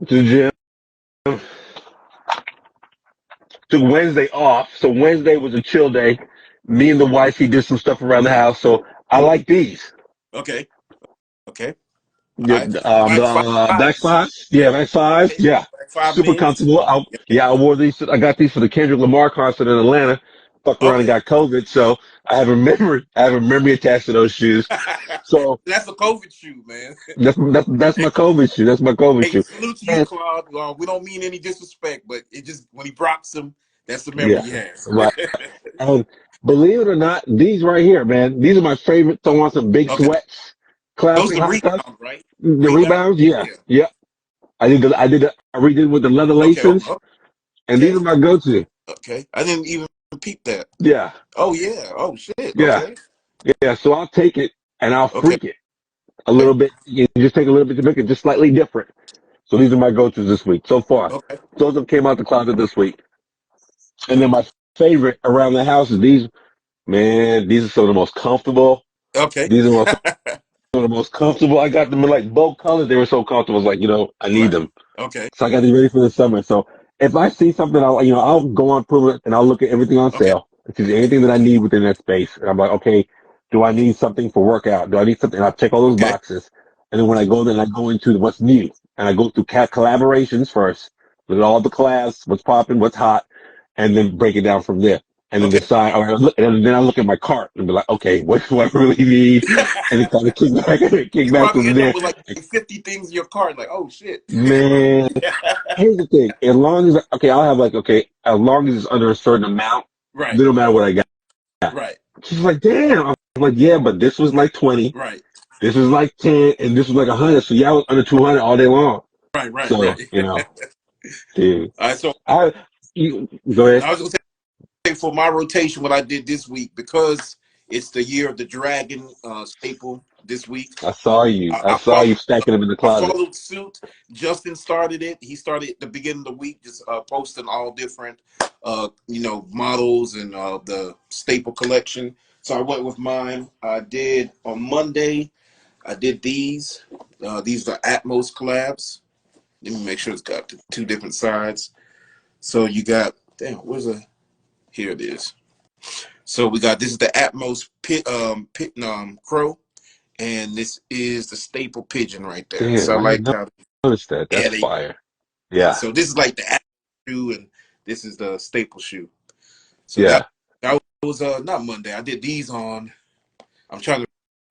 to the gym. Took Wednesday off, so Wednesday was a chill day. Me and the wife, he did some stuff around the house, so I like these. okay, okay. Yeah, All right, Max Max fives. fives, yeah, Max fives, Okay, yeah, Max five super men's. comfortable. Okay, Yeah, I wore these. I got these for the Kendrick Lamar concert in Atlanta. Fucked around and okay. got COVID, so I have a memory. I have a memory attached to those shoes. So That's a COVID shoe, man. that's my COVID shoe. That's my COVID Hey, shoe. salute to you, And Claude. We don't mean any disrespect, but it just when he rocks them, that's the memory yeah, he has. right. And believe it or not, these right here, man, these are my favorite. Throw on some big Okay. sweats, Those classic the hot stuff. rebounds, right? The Rebound? rebounds, yeah, Yeah. yeah. I redid with the leather Okay. laces, and these Okay. are my go-to. Okay. I didn't even peep that. Yeah, Oh yeah. Oh shit. yeah, Okay. yeah. So I'll take it and I'll Okay. freak it a little bit. You just take a little bit to make it just slightly different. So these are my go-tos this week so far. Okay. Those that came out the closet this week, and then my favorite around the house is these. Man, these are some of the most comfortable. Okay. These are some of the most comfortable. I got them in like both colors. They were so comfortable. It's like, I need Right. them. Okay. So I got these ready for the summer. So if I see something, I'll go on Puma and I'll look at everything on Okay. sale. If there's anything that I need within that space, and I'm like, okay, do I need something for workout? Do I need something? And I check all those Okay. boxes. And then when I go there, and I go into what's new, and I go through collaborations first, look at all the collabs, what's popping, what's hot, and then break it down from there. And then Okay. decide, all right, and then I look at my cart and be like, okay, what do I really need? And then kind of kick You back probably from end up there. with like 50 things in your cart. Like, oh shit. Man, here's the thing. As long as okay, I'll have like okay, as long as it's under a certain amount, Right. then no matter what I got. Right. She's like, damn. I'm like, yeah, but this was like 20, Right. this was like 10, and this was like 100. So yeah, I was under 200 all day long. Right. Right. So Right. dude, All right. So I go ahead. I was gonna say for my rotation, what I did this week because it's the year of the dragon staple this week. I saw you. I, I I saw follow. you stacking them in the I closet. followed suit. Justin started it. He started at the beginning of the week, just posting all different, models and the staple collection. So I went with mine. I did on Monday. I did these. These are Atmos collabs. Let me make sure it's got the two different sides. So you got damn. Where's the? Here it is. So we got this is the Atmos crow, and this is the staple pigeon right there. So Damn, I I like didn't how notice that. yeah That's they fire. yeah. Yeah, So this is like the Atmos shoe, and this is the staple shoe. So yeah. that was not Monday. I did these on. I'm trying to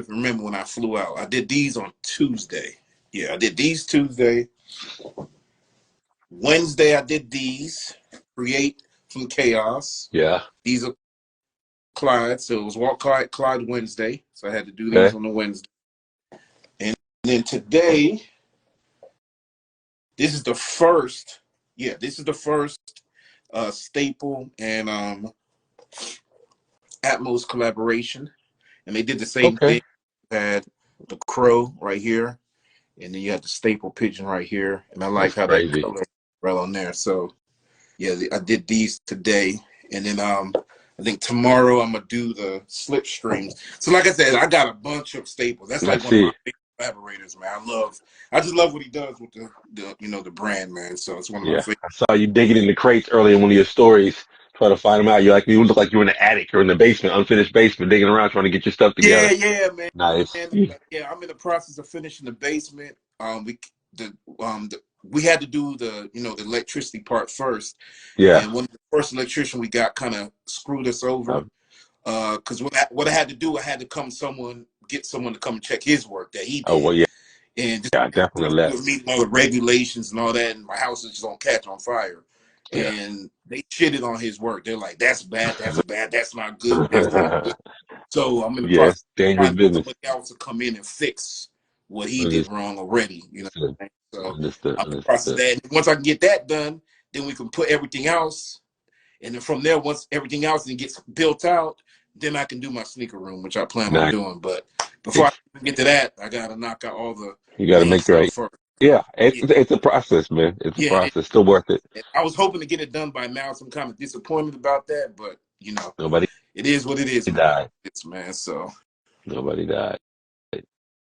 remember when I flew out. I did these on Tuesday. Yeah, I did these Tuesday. Wednesday I did these. Create from chaos. Yeah. These are Clyde. So it was Walk Clyde Wednesday. So I had to do these Okay. on the Wednesday. And then today, this is the first. Yeah, this is the first staple and Atmos collaboration. And they did the same Okay. thing. You had the crow right here, and then you had the staple pigeon right here. And I like That's how that crazy. color right on there. So yeah, I did these today. And then I think tomorrow I'm gonna do the slipstreams. So like I said, I got a bunch of staples. That's I like one of my see. big collaborators, man. I just love what he does with the brand, man. So it's one of my Yeah. favorite. I saw you digging in the crates earlier in one of your stories. try to find them out. You look like you're in the attic or in the basement, unfinished basement, digging around trying to get your stuff Yeah, together. yeah, man. Nice. Yeah, I'm in the process of finishing the basement. The we had to do the electricity part first, Yeah. and one of the first electrician we got kind of screwed us over. Um, Because what I had to do, I had to get someone to come check his work that he oh well, did, yeah, and just yeah, definitely that. meeting all the regulations and all that. And my house is just gonna catch on fire, Yeah. and they shitted on his work. They're like, "That's bad. That's bad. That's not good. That's not good." So I'm in the Yeah, process it's dangerous of finding business. somebody else to come in and fix what he did Understood. wrong already. You know what I'm saying? So Understood. I'm in the process of Understood. that. And once I can get that done, then we can put everything else. And then from there, once everything else gets built out, then I can do my sneaker room, which I plan on Nice. doing. But before I get to that, I gotta knock out all the You got to main make it stuff right. first. Yeah, Yeah, it's a process, man. It's a yeah. process. Still worth it. I was hoping to get it done by now. So I'm kind of disappointed about that, but Nobody it is what it is, man. died. It's man. So. Nobody died.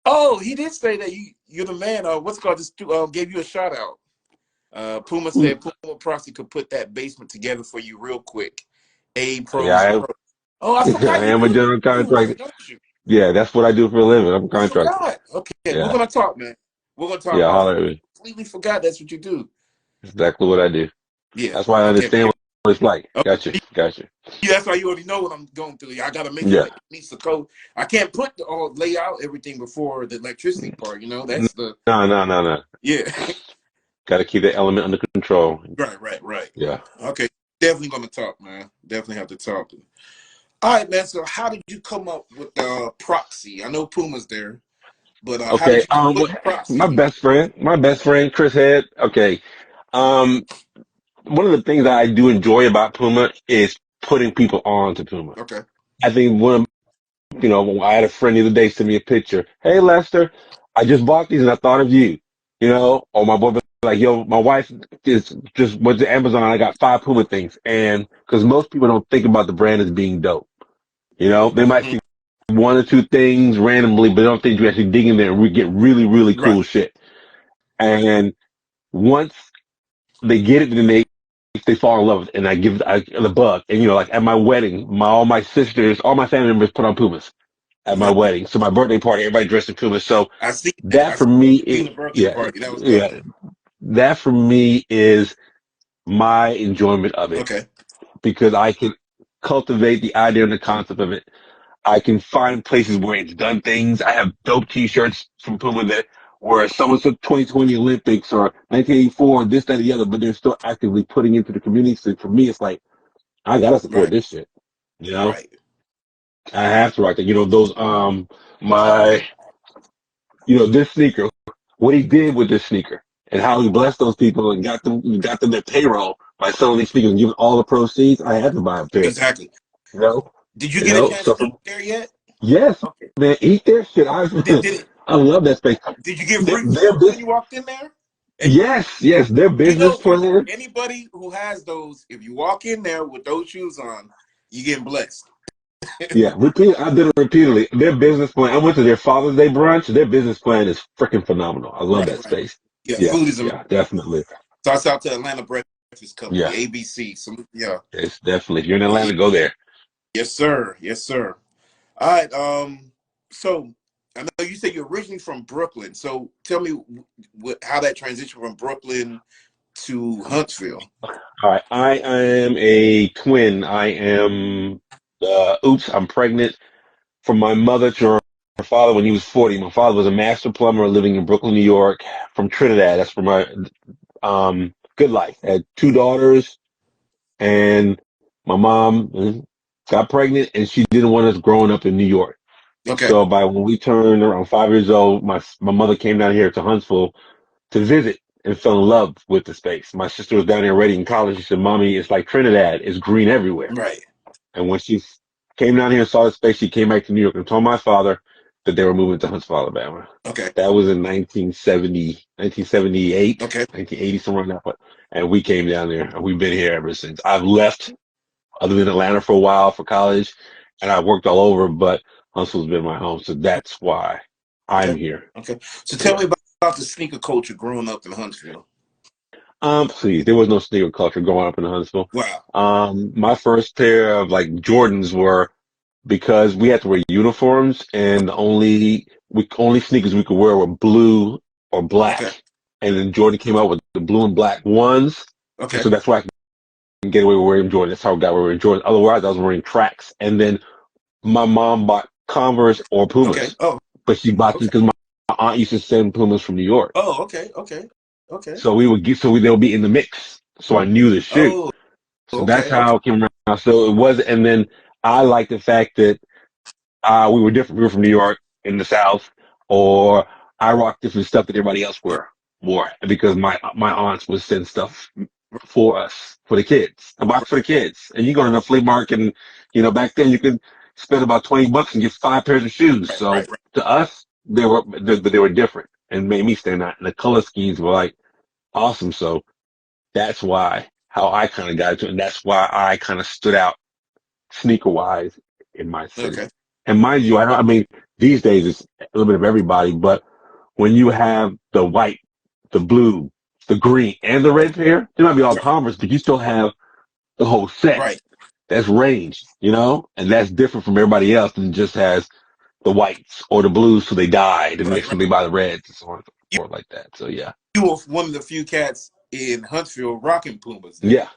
Oh, he did say that you're the man. What's called just gave you a shout out. Puma said Puma Proxy could put that basement together for you real quick. A Yeah, pros pro. Oh, I I forgot you am a do general work, contractor. don't you? Yeah, that's what I do for a living. I'm a I contractor. forgot. Okay, we're Yeah, gonna talk, man. We're gonna talk. yeah, I holler at me. completely forgot that's what you do. That's exactly what I do. Yeah. That's why I Okay. understand what it's like. Okay. Gotcha, gotcha. Yeah, that's why you already know what I'm going through. I got to make sure Yeah. it meets the code. I can't lay out everything before the electricity part. That's the No, no, no, no. yeah. Got to keep that element under control. Right, right, right. Yeah. Okay, definitely gonna talk, man. Definitely have to talk. All right, man. So, how did you come up with the proxy? I know Puma's there, but how did Okay. you come up with the proxy? My best friend, Chris Head. Okay. Um, one of the things that I do enjoy about Puma is putting people on to Puma. Okay, I think I had a friend the other day send me a picture. Hey, Lester, I just bought these and I thought of you. Or my boy was like, yo, my wife is just went to Amazon. I got 5 Puma things. And because most people don't think about the brand as being dope. They might hmm see 1 or 2 things randomly, but they don't think you actually dig in there and we get really, really right, cool shit. And once they get it, then they fall in love with it. And the bug. And like at my wedding, all my sisters, all my family members put on Pumas at my right. wedding. So my birthday party, everybody dressed in Pumas. So I see that. that for me, Seen the birthday yeah, party. That was dope. yeah, that for me is my enjoyment of it Okay, because I can cultivate the idea and the concept of it. I can find places where it's done things. I have dope T-shirts from Puma that where someone took 2020 Olympics or 1984, this, that, and the other, but they're still actively putting into the community. So for me, it's like I gotta support right, this shit. You know, right. I have to rock that. Those my this sneaker, what he did with this sneaker, and how he blessed those people and got them their payroll by selling these sneakers and giving all the proceeds. I had to buy a pair. Exactly. You know, Did you get a chance So to for eat there yet? yes, Okay. man, eat their shit. Did did it? I love that space. Did you get Their, free their food when bus- you walked in there? And yes, their business plan. anybody who has those, if you walk in there with those shoes on, you getting blessed. Yeah, I did it repeatedly. Their business plan. I went to their Father's Day brunch. Their business plan is freaking phenomenal. I love Right, that right. space. Yeah, Yeah, food is amazing. yeah, definitely. Shouts out to Atlanta Breakfast Yeah, Company, ABC. So yeah, it's definitely. If you're in yeah, Atlanta, go there. yes sir, yes sir. All right. So I know you said you're originally from Brooklyn. So tell me how that transition from Brooklyn to Huntsville. All right, I am a twin. I am. Oops, I'm pregnant from my mother to her father when he was 40. My father was a master plumber living in Brooklyn, New York, from Trinidad. That's where my good life. I had 2 daughters, and my mom got pregnant, and she didn't want us growing up in New York. Okay. So by when we turned around 5 years old, my mother came down here to Huntsville to visit and fell in love with the space. My sister was down there already in college. She said, "Mommy, it's like Trinidad. It's green everywhere." Right. And when she came down here and saw the space, she came back to New York and told my father that they were moving to Huntsville, Alabama. Okay. That was in 1970, 1978, Okay. 1980, somewhere in that point. And we came down there and we've been here ever since. I've left other than Atlanta for a while for college and I've worked all over, but Huntsville's been my home. So that's why I'm Okay. here. Okay. So tell Yeah. me about the sneaker culture growing up in Huntsville. Please, there was no sneaker culture growing up in Huntsville. Wow. My first pair of like Jordans were because we had to wear uniforms and only sneakers we could wear were blue or Okay. black. And then Jordan came out with the blue and black ones. And Okay. so that's why I could get away with wearing Jordan. That's how I got away with Jordan. Otherwise, I was wearing tracks. And then my mom bought Converse or Okay. Pumas, Oh. but she bought them Okay. because my aunt used to send Pumas from New York. Oh. Okay. Okay. Okay. So we would get, so they'll be in the mix. So I knew the shoe. Oh. So that's Okay. Okay. how it came around. So it was, and then I like the fact that we were different. We were from New York in the South, or I rocked different stuff that everybody else wore because my aunts would send stuff for us for the kids, a box for the kids. And you go to the flea market, and back then you could spend about $20 and get 5 pairs of shoes. Right. So Right. Right. to us, they were different and made me stand out. And the color schemes were like awesome. So that's why how I kind of got into it, and that's why I kind of stood out sneaker wise in my city. Okay. And mind you, I mean, these days it's a little bit of everybody, but when you have the white, the blue, the green, and the red pair, they might be all Right. Converse, but you still have the whole set. Right. That's range, and that's different from everybody else and just has the whites or the blues so they die. The Right. next Right. one they buy the reds and so on and so You, forth like that. So yeah. you were one of the few cats in Huntsville rocking Pumas then. Yeah.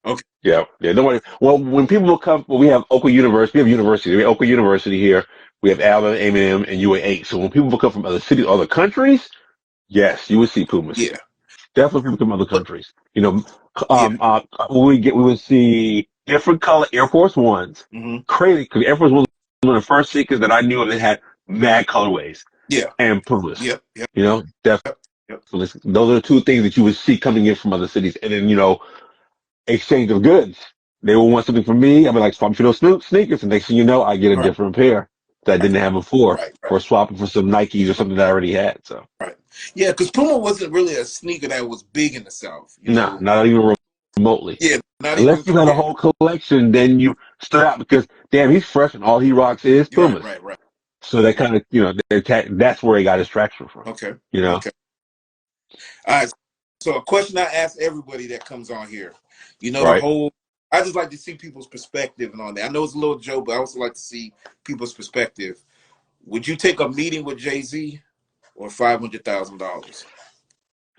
Okay. Yeah, yeah. Don't worry. Well, when people will come, well, we have Oakland University. We have university. We have Oakland University here. We have Alabama, A&M, and UAH. So when people will come from other cities, other countries, yes, you would see Pumas. Yeah. Definitely people from other But countries. yeah. We would see different color Air Force Ones. Hmm. Crazy because Air Force Ones was one of the first sneakers that I knew of that had mad colorways Yeah. and Pumas. Yep. Yep. Definitely. Yep. Yep. Those are the two things that you would see coming in from other cities, and then exchange of goods. They will want something from me. I'll be like, swap me for those sneakers. And next thing you know, I get a Right. different pair that I Right. didn't have before Right. Right. for swapping for some Nikes or something that I already had. So, Right. Yeah, because Puma wasn't really a sneaker that was big in the South. nah, not even remotely. Yeah, not Unless even. you had a Yeah. whole collection, then you stood out because, damn, he's fresh and all he rocks is You're right. Pumas. Right. Right. So that kind of, that's where he got his traction from, Okay. you know? Okay. All right. So a question I ask everybody that comes on here, the Right. whole. I just like to see people's perspective on that. I know it's a little joke, but I also like to see people's perspective. Would you take a meeting with Jay-Z or $500,000?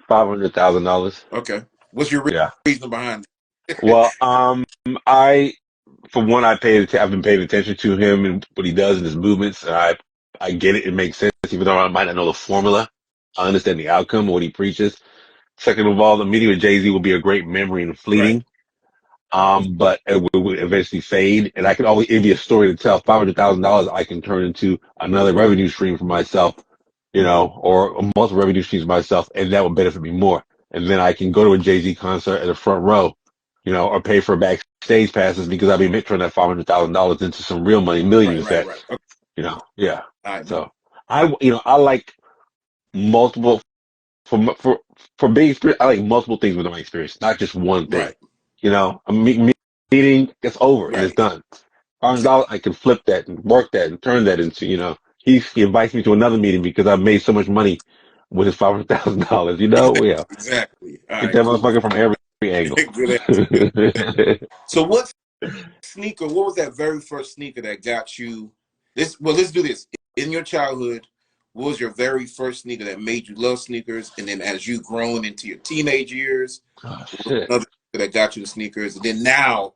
$500,000. Okay. What's your Yeah. reason behind it? Well, I for one, I've been paying attention to him and what he does and his movements. And I get it. It makes sense, even though I might not know the formula. I understand the outcome of what he preaches. Second of all, the meeting with Jay-Z will be a great memory and Right. fleeting. But it will eventually fade. And it'd be a story to tell. $500,000 I can turn into another revenue stream for myself, or multiple revenue streams for myself. And that would benefit me more. And then I can go to a Jay-Z concert in the front row, or pay for backstage passes because I'll be turning that $500,000 into some real money, Right. millions Right. Right. sets, Okay. yeah. All right. So I like multiple for being experience. I like multiple things within my experience, not just one thing. Right. A meeting, it's over and it's Right. done. Exactly. $500, I can flip that and work that and turn that into, he invites me to another meeting because I made so much money with his $500,000, yeah. Exactly. All Get right. that Cool. motherfucker from every angle. Good answer. Good. So what was that very first sneaker that got you this? Well, let's do this. In your childhood, what was your very first sneaker that made you love sneakers? And then as you grown into your teenage years, Oh what was shit. another sneaker that got you to sneakers? And then now,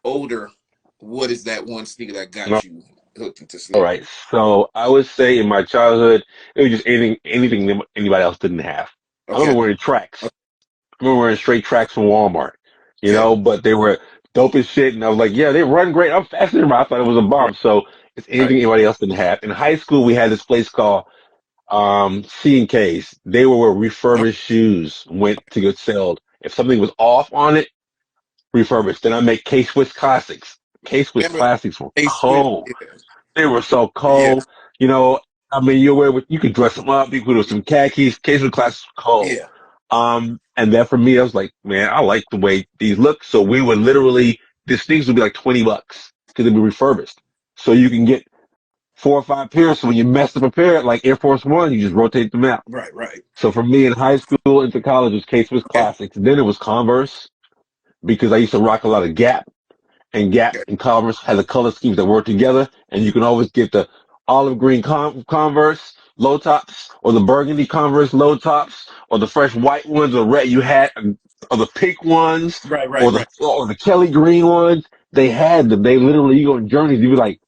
older, what is that one sneaker that got you hooked into All sneakers? right. So I would say in my childhood, it was just anything that anybody else didn't have. I Okay. remember wearing tracks. I remember wearing straight tracks from Walmart, Okay. but they were dope as shit. And I was like, yeah, they run great. I'm faster than them. I thought it was a Right. bomb. So it's Right. anything anybody else didn't have. In high school, we had this place called C&K's. They were where Okay. refurbished shoes went to get sold. If something was off on it, refurbished. Then I make K-Swiss Classics. K-Swiss Remember Classics were A Swiss? cold. Yeah. They were so Yeah. cold. I mean, you could dress them up. You could do some khakis. Casual class was cold. Yeah. And then for me, I was like, man, I like the way these look. So we would these things would be like $20 because they'd be refurbished. So you can get 4 or 5 pairs. So when you mess up a pair, like Air Force One, you just rotate them out. Right, right. So for me in high school into college, it was K-Swiss Okay. Classics. Then it was Converse because I used to rock a lot of Gap, and Gap Okay. and Converse had the color schemes that work together, and you can always get the olive green Converse low tops, or the burgundy Converse low tops, or the fresh white ones, or red you had, or the pink ones, Right, right, right. or the Kelly green ones. They had them. They literally, you go on journeys, you be like,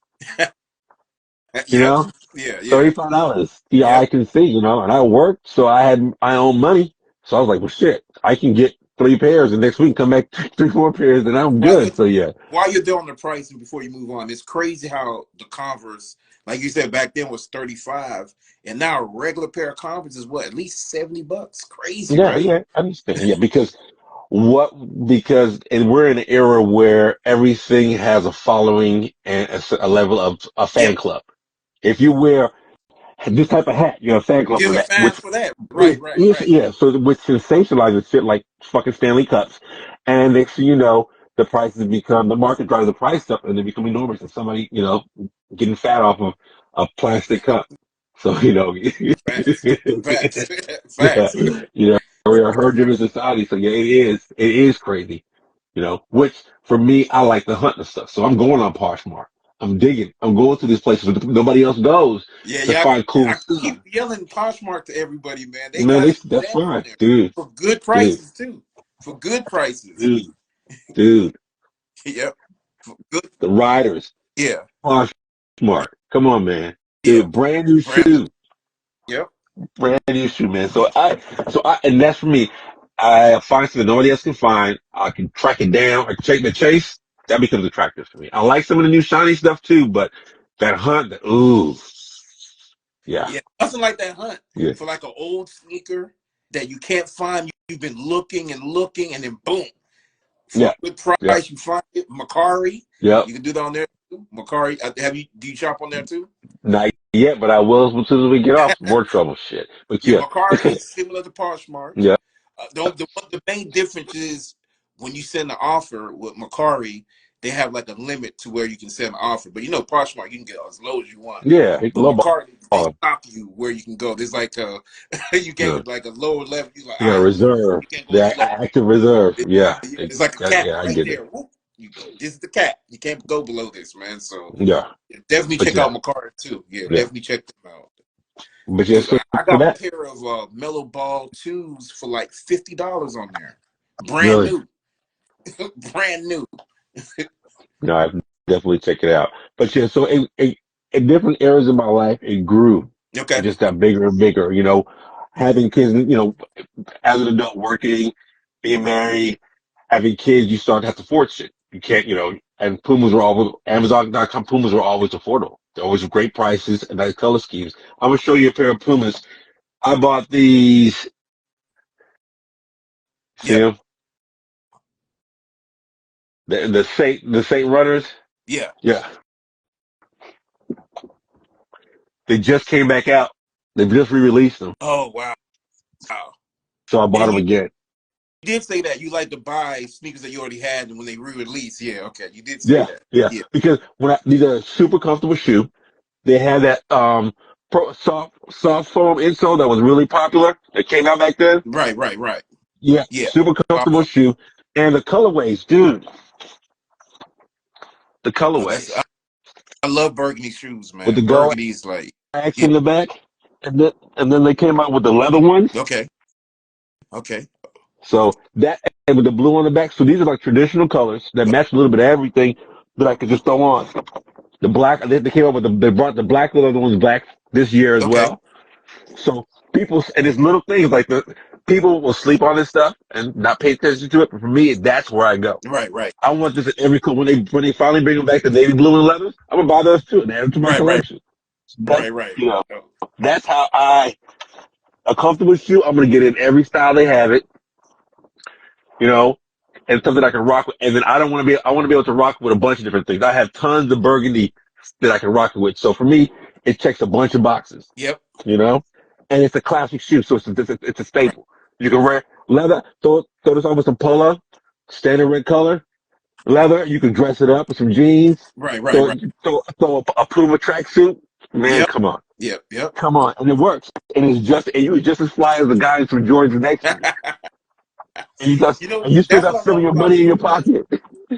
you Yep. know, Yeah, yeah. $35. Yeah, Yep. I can see, and I worked, so I had my own money. So I was like, well, shit, I can get 3 pairs, and next week come back 3, 4 pairs, and I'm While good. you're So yeah, while you're there on the pricing before you move on, it's crazy how the Converse, like you said back then, was 35, and now a regular pair of Converse is what, at least $70. Crazy, yeah, right? yeah, I understand. Yeah, what, because, and we're in an era where everything has a following and a level of a fan Yep. club. If you wear this type of hat, you're a fan club for You're a that, fan which for that. Right, is, right, is right. yeah, so which sensationalizes shit like fucking Stanley Cups. And next thing you know, the market drives the price up and they become enormous and somebody, getting fat off of a plastic cup. So, Facts. Facts. yeah, Facts. we're a herd driven society. So yeah, it is crazy, which for me, I like the hunting stuff. So I'm going on Poshmark. I'm digging. I'm going to these places where nobody else goes Yeah, to yeah. find cool I stuff. keep yelling Poshmark to everybody, man. They Man, got it that's set on fine, there dude, for good dude, prices too. For good prices. dude, dude. Yep. For good. The riders, Yeah. Poshmark. Come on, man, Yeah. dude. Brand new Brand new. shoe, Yep. brand new shoe, man. And that's for me. I find something nobody else can find. I can track it down. I can check the chase. That becomes attractive for me. I like some of the new shiny stuff too, but that hunt, ooh, yeah, Yeah. Nothing like that hunt yeah, for like an old sneaker that you can't find. You've been looking and looking, and then boom, for a yeah, good yeah, price, you find it. Macari. yeah. You can do that on there too. Macari. Have you? Do you shop on there too? Not yet, but I will as soon as we get off more trouble shit. But Yeah, yeah, Macari is similar to Poshmark. yeah, The main difference is when you send an offer with Macari, they have like a limit to where you can send an offer. But Poshmark, you can get as low as you want. yeah. But Low Macari, they ball. stop you where you can go. There's like you can't Yeah. go like a lower level. You like, You got reserve. you can't go any The lower. active reserve. Yeah. It's like a cap Yeah, I right get it. there. Whoop, this is the cap. You can't go below this, man. So Yeah. yeah, definitely But check yeah. out Macari too. Yeah, Yeah. definitely check them out. But yeah, Dude, so I for got a that, pair of Mellow Ball twos for like $50 on there. Brand really, new. Brand new. I definitely check it out. But yeah, so in different areas of my life, it grew. It Okay. just got bigger and bigger, having kids, as an adult working, being married, having kids, you start to have to afford shit. You can't, and Amazon.com Pumas were always affordable. They're always great prices and nice color schemes. I'm gonna show you a pair of Pumas. I bought these, see Yep. them? The Saint Runners. Yeah. Yeah. They just came back out. They just re-released them. Oh wow. Wow. So I bought And them you again. did say that you like to buy sneakers that you already had and when they re-release. Yeah, okay. You did say Yeah. that. Yeah. Yeah. Because these are a super comfortable shoe. They had that, soft foam insole that was really popular that came out back then. Right, right, right. Yeah, Yeah. super comfortable shoe. And the colorways, dude, the That's colorways I love burgundy shoes, with the man. gold Burgundy's like X yeah. in the back, and then they came out with the leather ones. Okay. Okay. So that and with the blue on the back. So these are like traditional colors that match a little bit of everything that I could just throw on. The black, they came up with they brought the black leather ones back this year as Okay. well. So people, and it's little things like people will sleep on this stuff and not pay attention to it. But for me, that's where I go. Right, right. I want this in every when they finally bring them back to navy blue and leathers. I'm gonna buy those too and add them to my Right, right. collection. That Right, right. you know, Oh, that's how a comfortable shoe. I'm gonna get in every style they have it. You know, and something I can rock with. And then I want to be able to rock with a bunch of different things. I have tons of burgundy that I can rock with. So for me, it checks a bunch of boxes. yep. You know, and it's a classic shoe, so it's a Right. staple. You can wear leather. Throw this on with some polo, standard red color leather. You can dress it up with some jeans. Right, right, Throw right. throw a Puma tracksuit. Man, Yep. come on. Yep. Yep. Come on. And it works. And it's just, and you were just as fly as the guys from Georgia next to you. You know, And you still that's got what I some of love your about money in your doing this. pocket.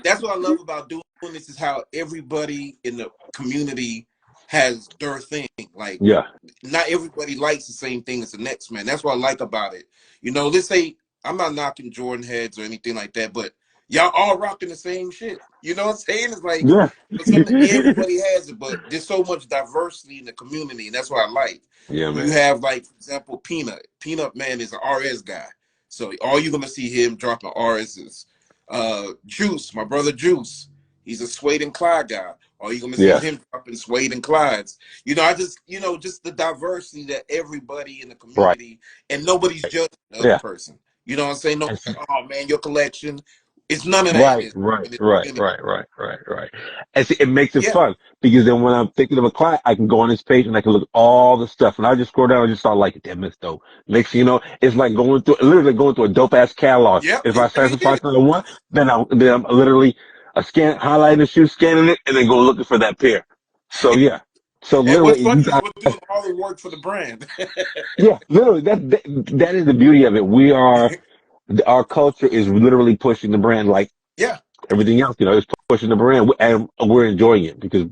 That's what I love about doing this is how everybody in the community has their thing. Like, Yeah. not everybody likes the same thing as the next man. That's what I like about it. You know, let's say I'm not knocking Jordan heads or anything like that, but y'all all rocking the same shit. You know what I'm saying? It's like Yeah. it's something everybody has it, but there's so much diversity in the community, and that's what I like. Yeah, When you man. have, like, for example, Peanut. Peanut man is an RS guy, so all you're gonna see him dropping RSs. Juice, my brother Juice, he's a Suede and Clyde guy. All you're gonna see is Yeah. him dropping Suede and Clydes. You know, I just, just the diversity that everybody in the Right. community, and nobody's judging the other Yeah. person. You know what I'm saying? No, And see, oh man, your collection. It's none of that right, right, in this right, community. right, right, right, right. And see, it makes it Yeah, fun because then when I'm thinking of a client, I can go on his page and I can look at all the stuff and I just scroll down and just start like, damn, that's dope. Next thing you know, it's like literally going through a dope ass catalog. yep, If it I really satisfy is. something one, then I'm literally highlighting the shoe, scanning it, and then go looking for that pair. So yeah. So And what's literally, you funny is guys, we're doing all the work for the brand. yeah, literally, that is the beauty of it. Our culture is literally pushing the brand like Yeah, everything else, is pushing the brand, and we're enjoying it because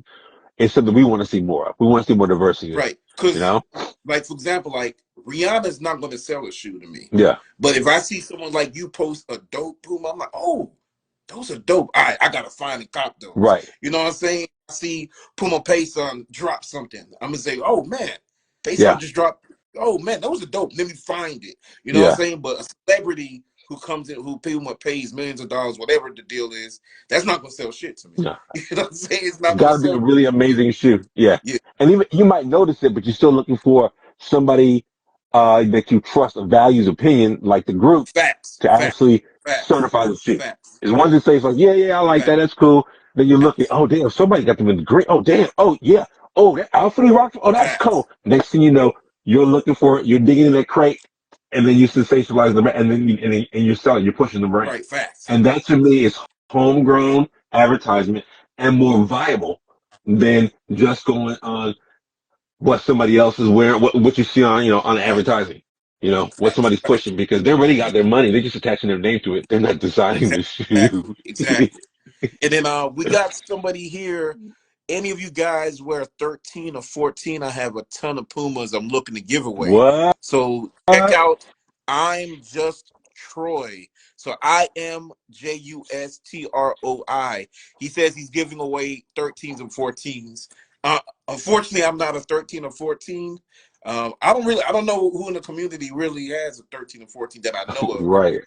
it's something we want to see more of. We want to see more diversity in it. right. You Because, know? like, for example, like Rihanna's not going to sell a shoe to me, Yeah, but if I see someone like you post a dope Puma, I'm like, oh, those are dope. All right, I gotta find and cop those. right. You know what I'm saying? I see Puma Payson drop something. I'm gonna say, oh man, Payson Yeah, just dropped. Oh man, those are dope. Let me find it. You know what I'm yeah. saying? But a celebrity who comes in, who Puma pays millions of dollars, whatever the deal is, that's not gonna sell shit to me. No, You know what I'm saying? It's it's not gonna got to be a sell. really Yeah, amazing shoe. Yeah, yeah. and even you might notice it, but you're still looking for somebody that you trust, a values opinion, like the group, Facts, to facts, actually facts, certify the shoe. facts, Is one that says like, yeah, yeah, I like that, facts, that's cool. Then you look at, facts, oh damn, somebody got them in the green. Oh damn, oh yeah, oh that outfit he rocked. Oh that's facts. cool. Next thing you know, you're looking for it, you're digging in that crate, and then you sensationalize the brand, and then and you're selling, you're pushing the brand, Right, facts. and that to me is homegrown advertisement and more viable than just going on what somebody else is wearing, what you see on, on Right, advertising, what facts, somebody's facts. pushing because they already got their money. They're just attaching their name to it. They're not designing the Exactly, shoe. exactly. And then we got somebody here. Any of you guys wear 13 or 14? I have a ton of Pumas I'm looking to give away. What? So check out I'm Just Troy. So IMJUSTROI. He says he's giving away 13s and 14s. Unfortunately, I'm not a 13 or 14. I don't know who in the community really has a 13 or 14 that I know of. Right.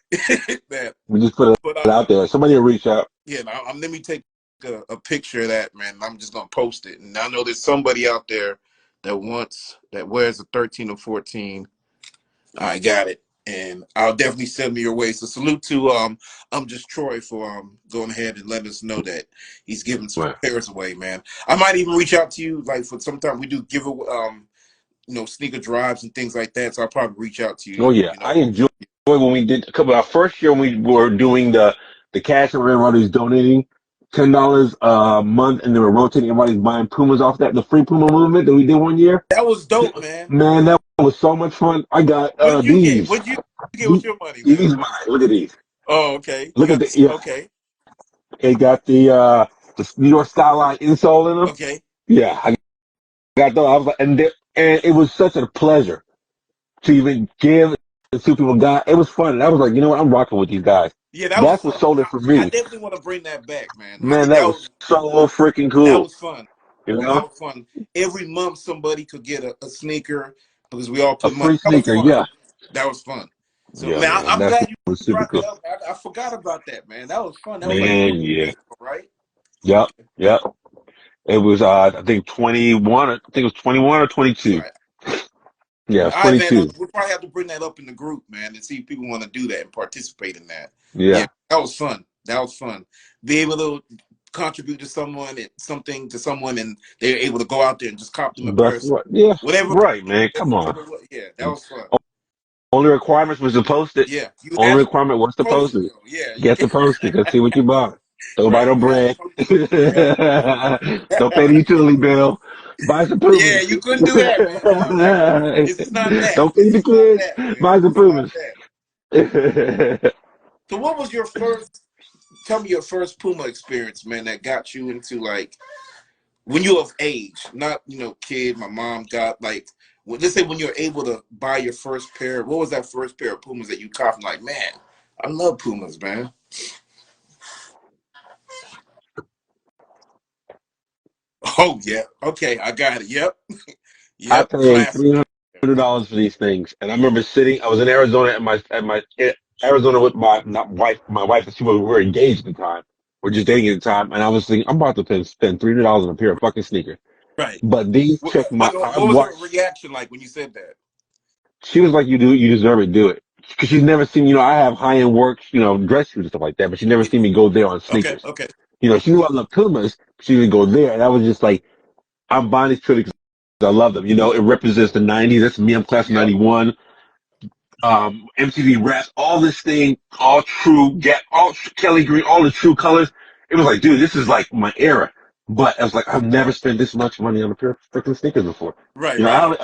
that, We just put but it out there. Somebody will reach out. yeah, let me take a picture of that, man. I'm just gonna post it, and I know there's somebody out there that wears a 13 or 14. I got it, and I'll definitely send me your way. So salute to I'm Just Troy for going ahead and letting us know that he's giving some Right. pairs away, man. I might even reach out to you, like, for sometime we do give sneaker drives and things like that. So I'll probably reach out to Oh you, yeah, I enjoy when we did a couple. Our first year when we were doing the cash and everybody's donating $10 a month, and they were rotating. Everybody's buying Pumas off that the free Puma movement that we did one year. That was dope, man. Man, that was so much fun. I got What'd you get? these. What'd you get with these. your money, man? These mine. Look at these. Oh, okay. You Look at got the this. yeah. Okay. It got the New York Skyline insole in them. Okay. Yeah, I got those. I was like, and it was such a pleasure to even give and see what people got. It was fun. And I was like, you know what? I'm rocking with these guys. Yeah, that was That's what fun. sold it for I me. definitely want to bring that back, man. I Man, think that was so freaking that cool. was fun. You That know, was fun. Every month somebody could get a sneaker because we all a put money. free That was sneaker. fun. Yeah, That was fun. So yeah, man, man. I'm That's glad you was super brought cool. that up. I forgot about that, man. That was fun. That was like Man, 2 years yeah. ago, right? Yep, Okay. yep. It was I think 21. I think it was 21 or 22. Right. Yeah, it All was right, man. 22. We'll probably have to bring that up in the group, man, and see if people want to do that and participate in that. Yeah, Yeah. that was fun. That was fun. Be able to contribute to someone and something to someone, and they're able to go out there and just cop them a pair That's of what. Yeah, whatever. right, man. Come on. Yeah, that was fun. Only requirements was to post it. Yeah, you Only have requirement was to post posted it. though. Yeah, you Get can. to post it. Let's see what you bought. Don't buy Right. no You had to bread. come to Don't pay the utility bill. Buy some Yeah, Pumas. you couldn't do that, man. This is not that. Don't This feed the is not kids. that, man. Buy some This is not Pumas. that. So what was your first tell me your first Puma experience, man, that got you into like when you're of age, not kid. My mom got like, let's say when you're able to buy your first pair. What was that first pair of Pumas that you caught? Like, man, I love Pumas, man. Oh yeah, okay, I got it. Yep, I yep, paid classic. $300 for these things, and I remember sitting. I was in Arizona Arizona with my not wife, my wife, and we were engaged at the time. We're just dating at the time, and I was thinking, I'm about to spend $300 on a pair of fucking sneakers. Right. But these What, took my. what, I what was her watched. reaction like when you said that? She was like, you deserve it, do it." Because she's never seen, I have high end work, dress shoes and stuff like that, but she never Yeah. seen me go there on Okay. sneakers. Okay. She knew I love Pumas, but she didn't go there, and I was just like, I'm buying these purely because I love them. It represents the '90s. That's me. I'm class of Yep. '91. MTV Raps, all this thing, all true, get all Kelly Green, all the true colors. It was like, dude, this is like my era. But I was like, I've never spent this much money on a pair of freaking sneakers before. Right. Right.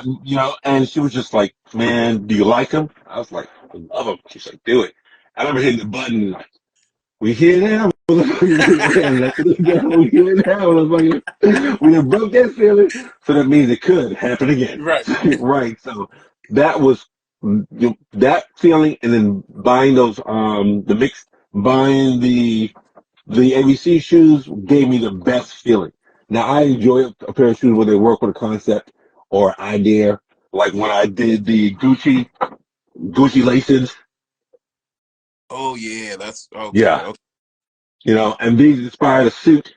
And she was just like, man, do you like them? I was like, I love them. She's like, do it. I remember hitting the button, like, we here now, motherfucker. And that's it, we here now, motherfucker. We have broke that ceiling, so that means it could happen again. Right. Right. So that was that feeling, and then buying buying the ABC shoes gave me the best feeling. Now I enjoy a pair of shoes where they work with a concept or idea, like when I did the Gucci laces. Oh yeah, that's okay. Yeah, Okay. and these inspired a suit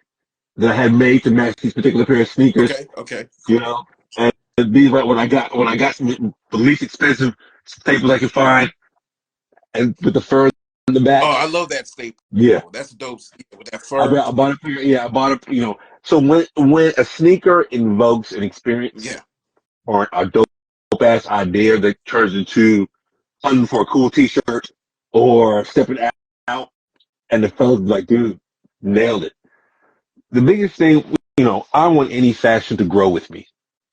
that I had made to match these particular pair of sneakers. Okay. Okay. You know, and these like when I got the least expensive staples I could find, and with the fur in the Oh, back. I love that staple. Yeah, That's dope. Yeah, with that fur. I bought a pair. Yeah, I bought a. So when a sneaker invokes an experience Yeah. or a dope ass idea that turns into hunting for a cool T-shirt or stepping out, and the fellas be like, dude, nailed it. The biggest thing, I want any fashion to grow with me.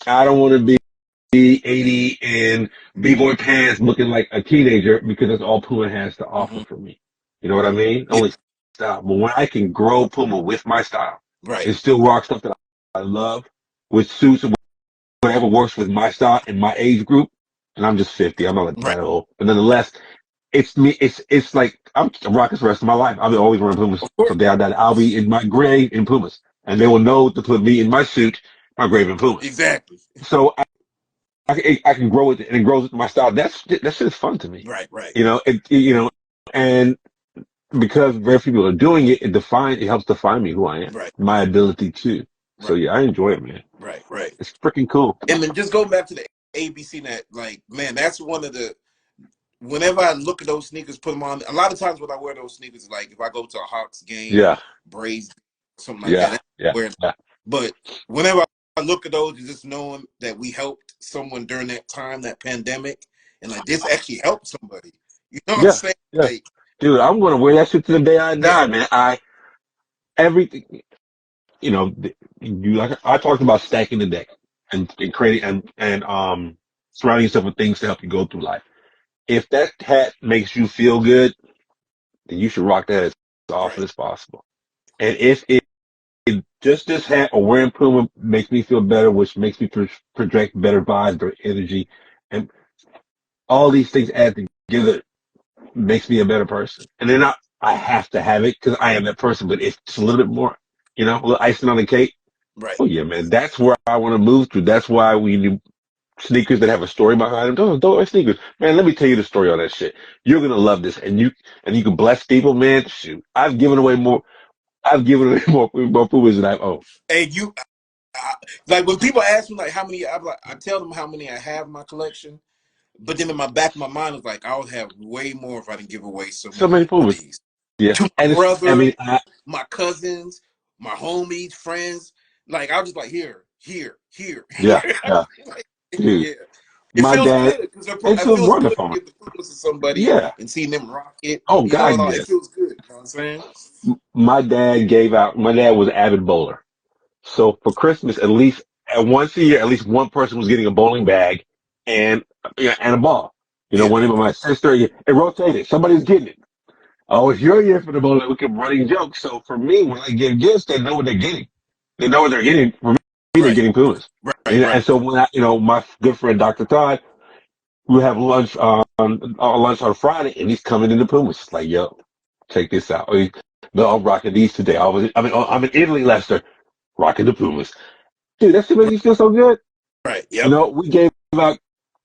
I don't want to be 80 in b-boy pants looking like a teenager because that's all Puma has to offer Hmm. for me. You know what I mean? Yeah. Only style. But when I can grow Puma with my style Right. and still rock stuff that I love with suits or whatever works with my style and my age group, and I'm just 50, I'm not Right. that old. But nonetheless, it's me, it's like I'm rocking the rest of my life. I'll be always wearing Pumas. Of So course. day I die, I'll be in my gray in Pumas. And they will know to put me in my suit, my gray in Pumas. Exactly. So I can grow with it and it grows with my style. That shit is fun to me. Right. Right. And because very few people are doing it, it helps define me who I am, Right. my ability to. Right. So yeah, I enjoy it, man. Right. Right. It's freaking cool. And then just going back to the ABC net, like man, that's one of the. Whenever I look at those sneakers, put them on. A lot of times when I wear those sneakers, like if I go to a Hawks game, Yeah, Braves, something like yeah, that, yeah, wear. yeah, But whenever I look at those, just knowing that we helped someone during that time, that pandemic, and like this actually helped somebody. You know what I'm yeah, saying? yeah. Like, Dude, I'm gonna wear that shit to the day I yeah, die, man. Everything, you know, you like I talked about stacking the deck and creating and surrounding yourself with things to help you go through life. If that hat makes you feel good, then you should rock that as often right, as possible. And if just this hat or wearing Puma makes me feel better, which makes me project better vibes, better energy, and all these things add together makes me a better person. And then I have to have it because I am that person, but it's just a little bit more, a little icing on the cake. right. Oh yeah, man, that's where I want to move to. That's why we do sneakers that have a story behind them. Don't wear sneakers, man. Let me tell you the story on that shit. You're gonna love this, and you can bless people, man. Shoot, I've given away more. I've given away more Pumas than I've owned. And like when people ask me like how many, I tell them how many I have in my collection. But then in my back of my mind is like I would have way more if I didn't give away so So many many of Pumas. these Yeah, to my and I brother, mean, my cousins, my homies, friends. Like I was just like here, here, here. yeah, yeah, Like, dude. yeah, It My feels dad, good because it it feels feels good to wonderful. give the Pumas to somebody Yeah. and seeing them rock it. Oh You know, God, it yes. feels good. You know what I'm saying? My dad gave out. My dad was an avid bowler. So for Christmas, at least once a year, at least one person was getting a bowling bag and and a ball. Yeah. One of my sister, it rotated. Somebody's getting it. Oh, it's your year for the bowling. We kept running jokes. So for me, when I give gifts, they know what they're getting. They know what they're getting. For me, they're Right. getting Pumas. Right. Right. And so when my good friend Dr. Todd, we have lunch on Friday, and he's coming into Pumas. It's like, yo, check this out. No, I'm rocking these today. I'm in Italy, Lester, rocking the Pumas. Dude, that shit makes you feel so good. Right. Yep. We gave out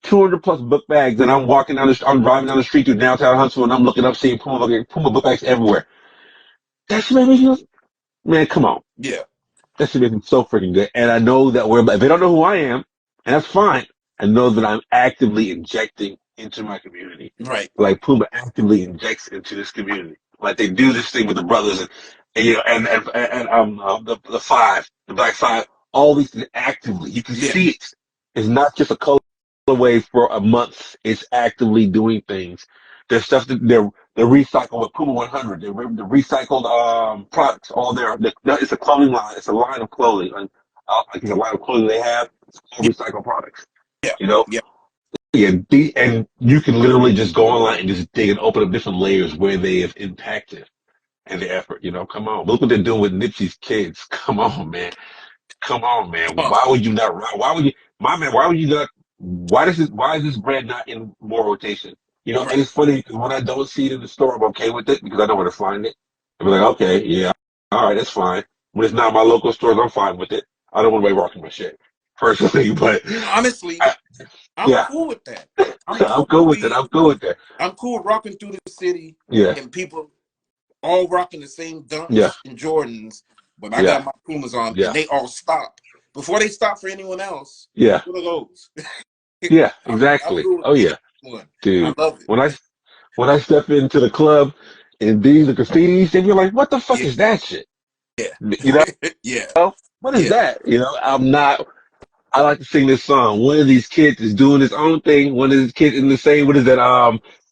200 plus book bags, and I'm driving down the street through downtown Huntsville, and I'm looking up, seeing Puma book bags everywhere. That shit made me feel, man, come on. Yeah. That should make me so freaking good. And I know that if they don't know who I am, and that's fine, I know that I'm actively injecting into my community. Right. Like Puma actively injects into this community. Like they do this thing with the brothers and the five, the black five, all these things actively. You can Yeah. see it. It's not just a colorway for a month. It's actively doing things. There's stuff that they're recycled with Puma 100. They're recycled products. It's a clothing line. It's a line of clothing. Like it's a line of clothing they have. It's all Yeah. recycled products. Yeah. You know, Yeah. yeah. And you can literally just go online and just dig and open up different layers where they have impacted and the effort. Come on, look what they're doing with Nipsey's kids. Come on, man. Come on, man. Huh. Why would you not? Why would you, my man? Why would you not? Why is this brand not in more rotation? And Right. it's funny because when I don't see it in the store, I'm okay with it because I know where to find it. I'm like, okay, yeah, all right, that's fine. When it's not my local stores, I'm fine with it. I don't want to be rocking my shit personally, but Honestly, I, I'm yeah, cool with that. I'm I'm cool good with with it. we. I'm good with that. I'm cool with rocking through the city Yeah, and people all rocking the same yeah, dunks and Jordans, but I yeah, got my Pumas on and yeah, they all stop. Before they stop for anyone else, yeah, what are those? yeah, I'm exactly. cool with Oh either yeah, one. I dude. love it. When I step into the club and these are graffitis, they be like, "What the fuck Yeah. is that shit?" Yeah. You know, Yeah. what is Yeah. that? I'm not. I like to sing this song. One of these kids is doing his own thing. One of these kids in the same. What is that?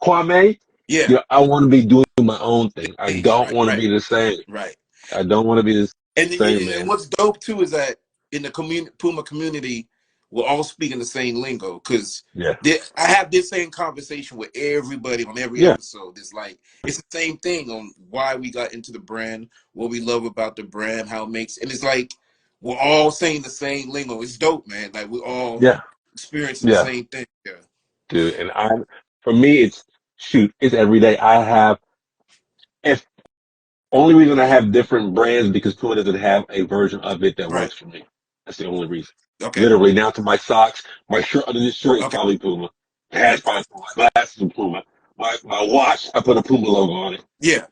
Kwame. Yeah. I want to be doing my own thing. I Age. don't Right. want to Right. be the same. Right. I don't want to be the same, And man. what's dope too is that in the Puma community, we're all speaking the same lingo because Yeah, I have this same conversation with everybody on every yeah, episode. It's the same thing on why we got into the brand, what we love about the brand, how it makes, and it's like we're all saying the same lingo. It's dope, man. Like we're all yeah, experiencing the yeah, same thing. Yeah. dude. And for me, it's every day. If only reason I have different brands because Puma doesn't have a version of it that Right. works for me. That's the only reason. Okay. Literally, down to my socks, my shirt under this shirt is Okay. probably Puma. The hat's probably Puma. My glasses are Puma. My watch, I put a Puma logo on it. Yeah.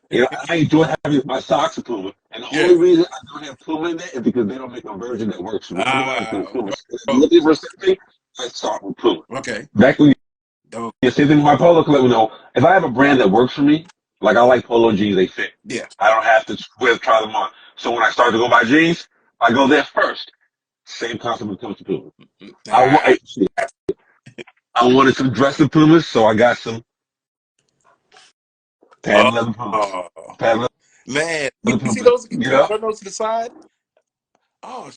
I enjoy having my socks are Puma. And the Yeah. only reason I don't have Puma in there is because they don't make a version that works for me. Otherwise, Ah. it's Puma. So if I'm Bro. looking for something, I start with Puma. Okay. Back when Dope. yeah, same thing with my polo collection. If I have a brand that works for me, like I like polo jeans, they fit. Yeah. I don't have to try them on. So when I start to go buy jeans, I go there first. Same concept when it comes to Puma. I, wa- Ah. I, I wanted some dressing Pumas, so I got some patent leather Pumas. Oh. Patent Man, you leather see Pumas. those? Can you turn those to the side? Oh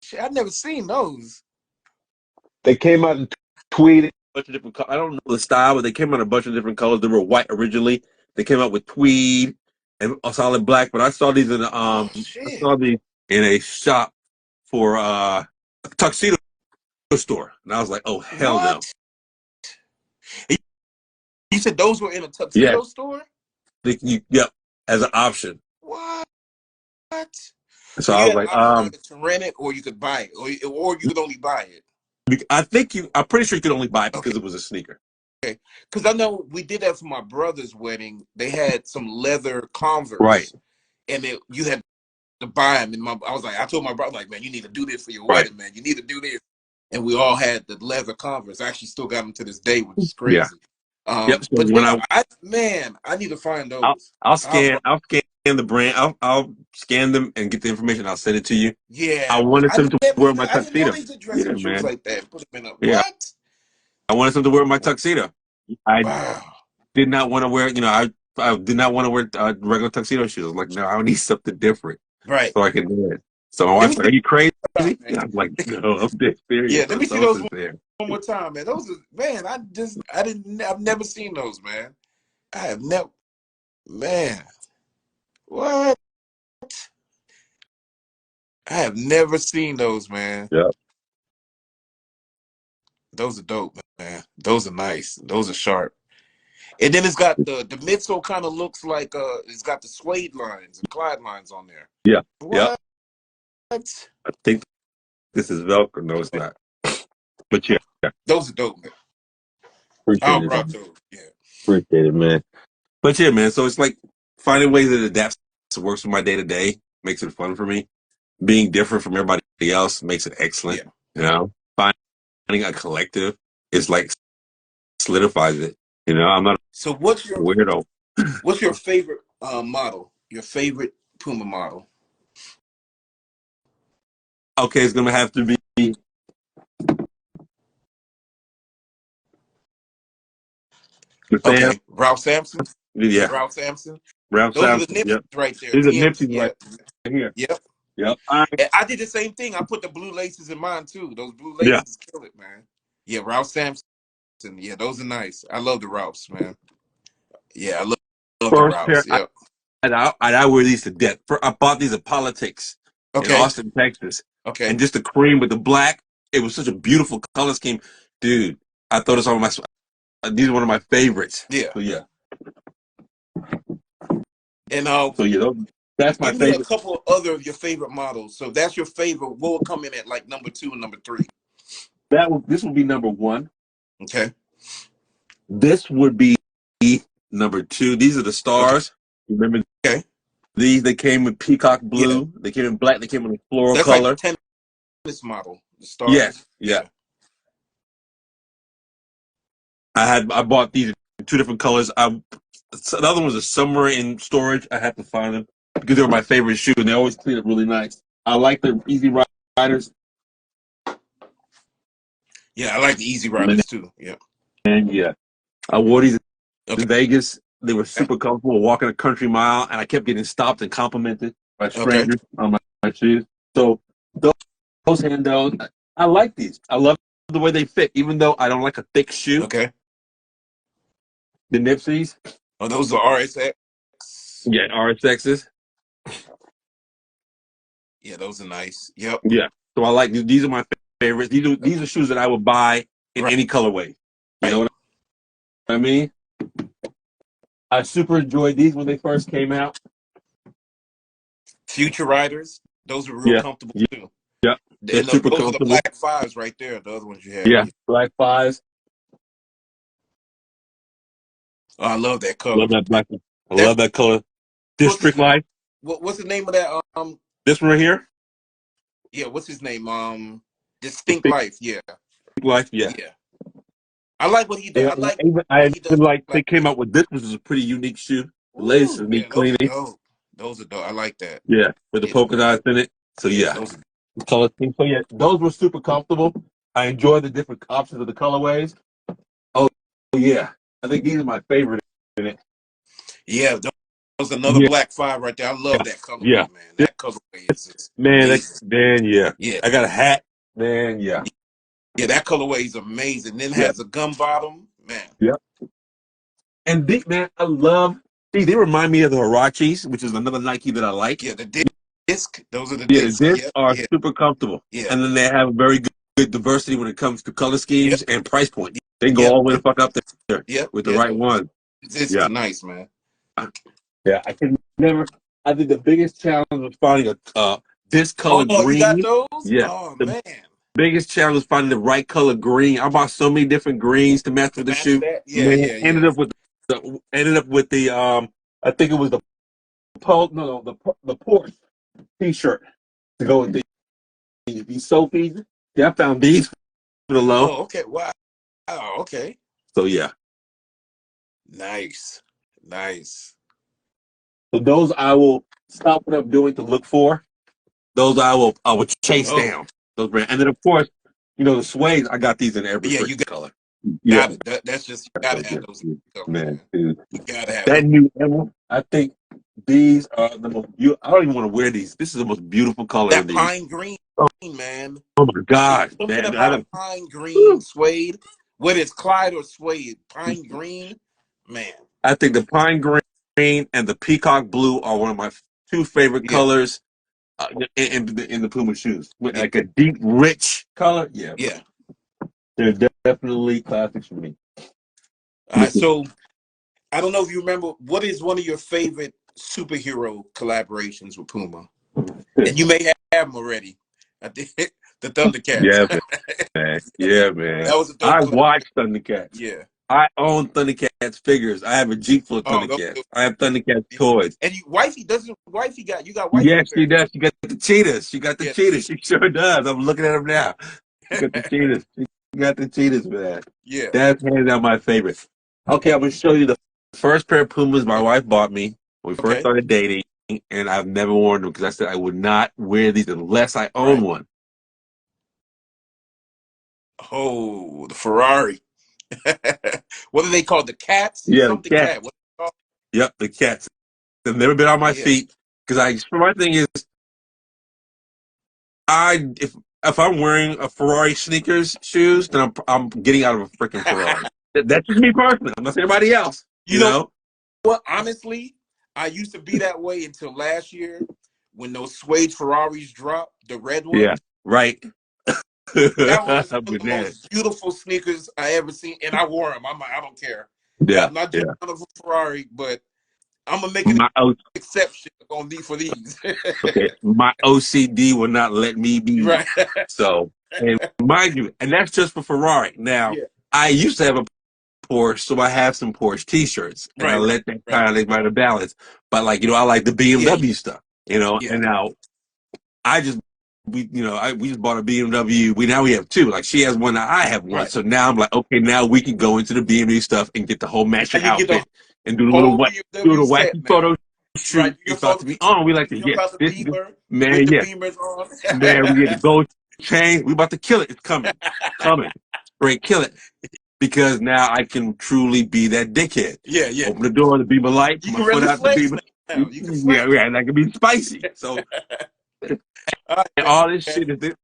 shit! I've never seen those. They came out in tweed. A bunch of different colors. I don't know the style, but they came out in a bunch of different colors. They were white originally. They came out with tweed and a solid black. But I saw these Oh I shit! saw these in a shop for a tuxedo store, and I was like, oh hell no. What? You said those were in a Yeah, tuxedo store? yep, as an option. What? So So I you was had an like, option either to rent it or you could buy it, or you could only buy it. I'm pretty sure you could only buy it Okay, because it was a sneaker. because I know we did that for my brother's wedding. They had some leather Right, Converse, and you had to buy them. And I was like, I told my brother, like, man, you need to do this for your right. wedding, man. You need to do this. And we all had the leather Converse. I actually still got them to this day, which is Yeah. crazy. Yep. So But when no, I need to find those. I'll scan the brand. I'll scan them and get the information. I'll send it to you. I Yeah, wanted I them to never wear even my I didn't know tuxedo. they did Yeah, dressing shoes man. like that. Put them in a Yeah. what? I wanted something to wear my tuxedo. I Wow. did not want to wear, I did not want to wear regular tuxedo shoes. I was like, no, I need something different Right. so I can do it. So my Let wife's me like, "Are you crazy?" see, And I'm like, "No, I'm dead yeah, serious. let I'm me see so those sincere." one more time, man. Those are, man, I've never seen those, man. I have never, man. What? I have never seen those, man. Yeah, Those are dope, man. Those are nice. Those are sharp. And then it's got the midsole kind of looks like it's got the suede lines and Clyde lines on there. yeah, yeah. What? I think this is Velcro. No, it's not. But yeah, Those are dope, man. appreciate I'll it, rock man. those. Yeah. Appreciate it, man. But yeah, man. So it's like finding ways that adapts to works for my day to day makes it fun for me. Being different from everybody else makes it excellent. Yeah. You know, finding a collective is like solidifies it. I'm not So a weirdo. what's your favorite model? Your favorite Puma model? Okay, it's gonna have to be the Sam. Okay, Ralph Sampson. Yeah, Yeah, Ralph Sampson. Ralph Those are the Sampson. Nipsey Yep, right there. these are TMs. Nipsey's Yeah. right here. Yep. Yep. And I did the same thing. I put the blue laces in mine too. Those blue Yeah. laces kill it, man. Yeah, Ralph Sampson. Yeah, those are nice. I love the Ralphs, man. Yeah, love the First pair. Ralphs. Yep. I wear these to death. I bought these at Politics in Okay. Austin, Texas, Okay. and just the cream with the black. It was such a beautiful color scheme, dude. I thought it's one of my. These are one of my favorites. Yeah. So yeah. And So yeah, that's my give me a favorite. couple other of your favorite models. So that's your favorite. What will come in at like number 2 and number 3? This will be number one. Okay. This would be number two. These are the Okay. stars. Remember Okay. these? They came with peacock Yeah. blue. They came in black. They came in a floral That's like the color. tennis model. The Yes. stars. Yeah. Yeah. I bought these in two different colors. The other ones are somewhere in storage. I have to find them because they were my favorite shoe, and they always clean up really nice. I like the Easy Riders, Yeah, I like the Easy and Riders too. Yeah. yeah, I wore these Okay. in Vegas. They were super comfortable walking a country mile, and I kept getting stopped and complimented by Okay. strangers on my shoes. So those handles, I like these. I love the way they fit, even though I don't like a thick shoe. Okay. The Nipseys, Oh, those are RSX. yeah, RSXs. Yeah, those are nice. Yep. Yeah. So I like these. These are my favorites. These are shoes that I would buy in Right. any colorway. You know Right. what I mean? I super enjoyed these when they first came out. Future Riders. Those are real Yeah. comfortable Yeah. too. Yeah. They're And super those are the comfortable. black fives right there. The other ones you have. Yeah. Yeah. Black fives. Oh, I love that color. Love that black one. I That's love that color. what's his District Life. what's the name of that? This one right here. Yeah. What's his name? Distinct District Life. Yeah. Life. Yeah. Yeah. I like what he does. Yeah, I like I what he does. even like they Like, came out with this, which is a pretty unique shoe. The laces ooh, is neat yeah. Those are cleaning. dope. Those are dope. I like that. Yeah, with the Yeah. polka dots in it. So Yeah. yeah, Those are. the color scheme. So yeah, those were super comfortable. I enjoy the different options of the colorways. Oh yeah, I think these are my favorite in it. Yeah. Those another Yeah, black five right there. I love that yeah. colorway, man. That colorway is just Man, amazing. yeah. Yeah. I got a hat. Man, yeah, Yeah. That colorway is amazing. Then yeah, has a gum bottom, man. yeah. And big man, I love. See, they remind me of the Huaraches, which is another Nike that I like. Yeah. The disc. Those are the Yeah, the discs. discs Yep. are Yeah. super comfortable, Yeah. and then they have very good diversity when it comes to color Yep. schemes and price point. They can go Yep. all the way the fuck up there Yep. with the Yep. right one. Discs Yeah, are nice, man. yeah. I can never. I think the biggest challenge was finding a this color Oh, you got green. those? Yeah, Oh the man. biggest challenge was finding the right color green. I bought so many different greens to match To with the match shoe. that? Yeah, Man, yeah, yeah. ended up with the I think it was the the Porsche T-shirt to go with these Sophies. Yeah, I found these for the low. Oh, okay. Wow. Okay. So yeah, Nice. Nice. so those I will stop what I'm doing to look for. Those I will chase Oh, down those brands, and then of course, the suede. I got these in every yeah, you freaking got color. Yeah, That's just, you gotta have those colors, man, man. dude. You gotta have That those. new emblem, I think these are the most beautiful. I don't even want to wear these. This is the most beautiful color of That these. pine green, Oh, man. oh my It's God, something man! about pine green suede, whether it's Clyde or suede. Pine green, man. I think the pine green and the peacock blue are one of my two favorite Yeah, colors in the Puma shoes. With yeah, like a deep, rich color. Yeah, yeah. they're definitely classics for me. All right, so I don't know if you remember, what is one of your favorite superhero collaborations with Puma? And you may have them already. I think the Thundercats. Yeah, man. Yeah, man. That was a dope I collaboration. watched Thundercats. Yeah. I own Thundercats figures. I have a Jeep full of Oh, those, Thundercats. I have Thundercats yeah. toys. And wifey got, you got wifey Yes, she figures. does. She got the cheetahs. She got the Yeah. cheetahs. She sure does. I'm looking at them now. She got the cheetahs. She got the cheetahs, man. Yeah. That's hands down my favorite. Okay, I'm gonna show you the first pair of Pumas my wife bought me when we first Okay. started dating, and I've never worn them because I said I would not wear these unless I own Right. one. Oh, the Ferrari. What are they called? The cats? Yeah, the Something cats. cat. What are they called? Yep, the cats. They've never been on my Yeah. feet because my thing is if I'm wearing a Ferrari sneakers shoes, then I'm getting out of a freaking Ferrari. That's just me personally. I'm not saying anybody else. You You know know? what? Honestly, I used to be that way until last year when those suede Ferraris dropped, the red Yeah. ones. Right. That was one of the Banana. most beautiful sneakers I ever seen, and I wore them. I'm like, I don't care. Yeah. I'm not Yeah. jumping on a Ferrari, but I'm gonna make an My exception on these for these. okay. My OCD will not let me be. Right. So, and mind you, and that's just for Ferrari. Now, Yeah. I used to have a Porsche, so I have some Porsche T-shirts, and I Right. Right. let that Right. kind of make my balance. But like I like the Yeah. BMW stuff, Yeah. and now I just we just bought a BMW. We have two. Like she has one, now I have one. Right. So now I'm like, okay, now we can go into the BMW stuff and get the whole Now matching you get the outfit and do the whole do the BMW set wacky now. photo Right. shoot You it's about photo, to be on. We like to you jump out the this Beamer with man, the yeah, Beamers on. man. We get the gold chain. We about to kill it. It's coming, straight kill it because now I can truly be that dickhead. Yeah. Yeah. Open the door, the Beamer light, You put my can foot really out the flex Beamer. now. You can Yeah, flex. yeah, and I can be spicy. So All and right, all this man. shit is,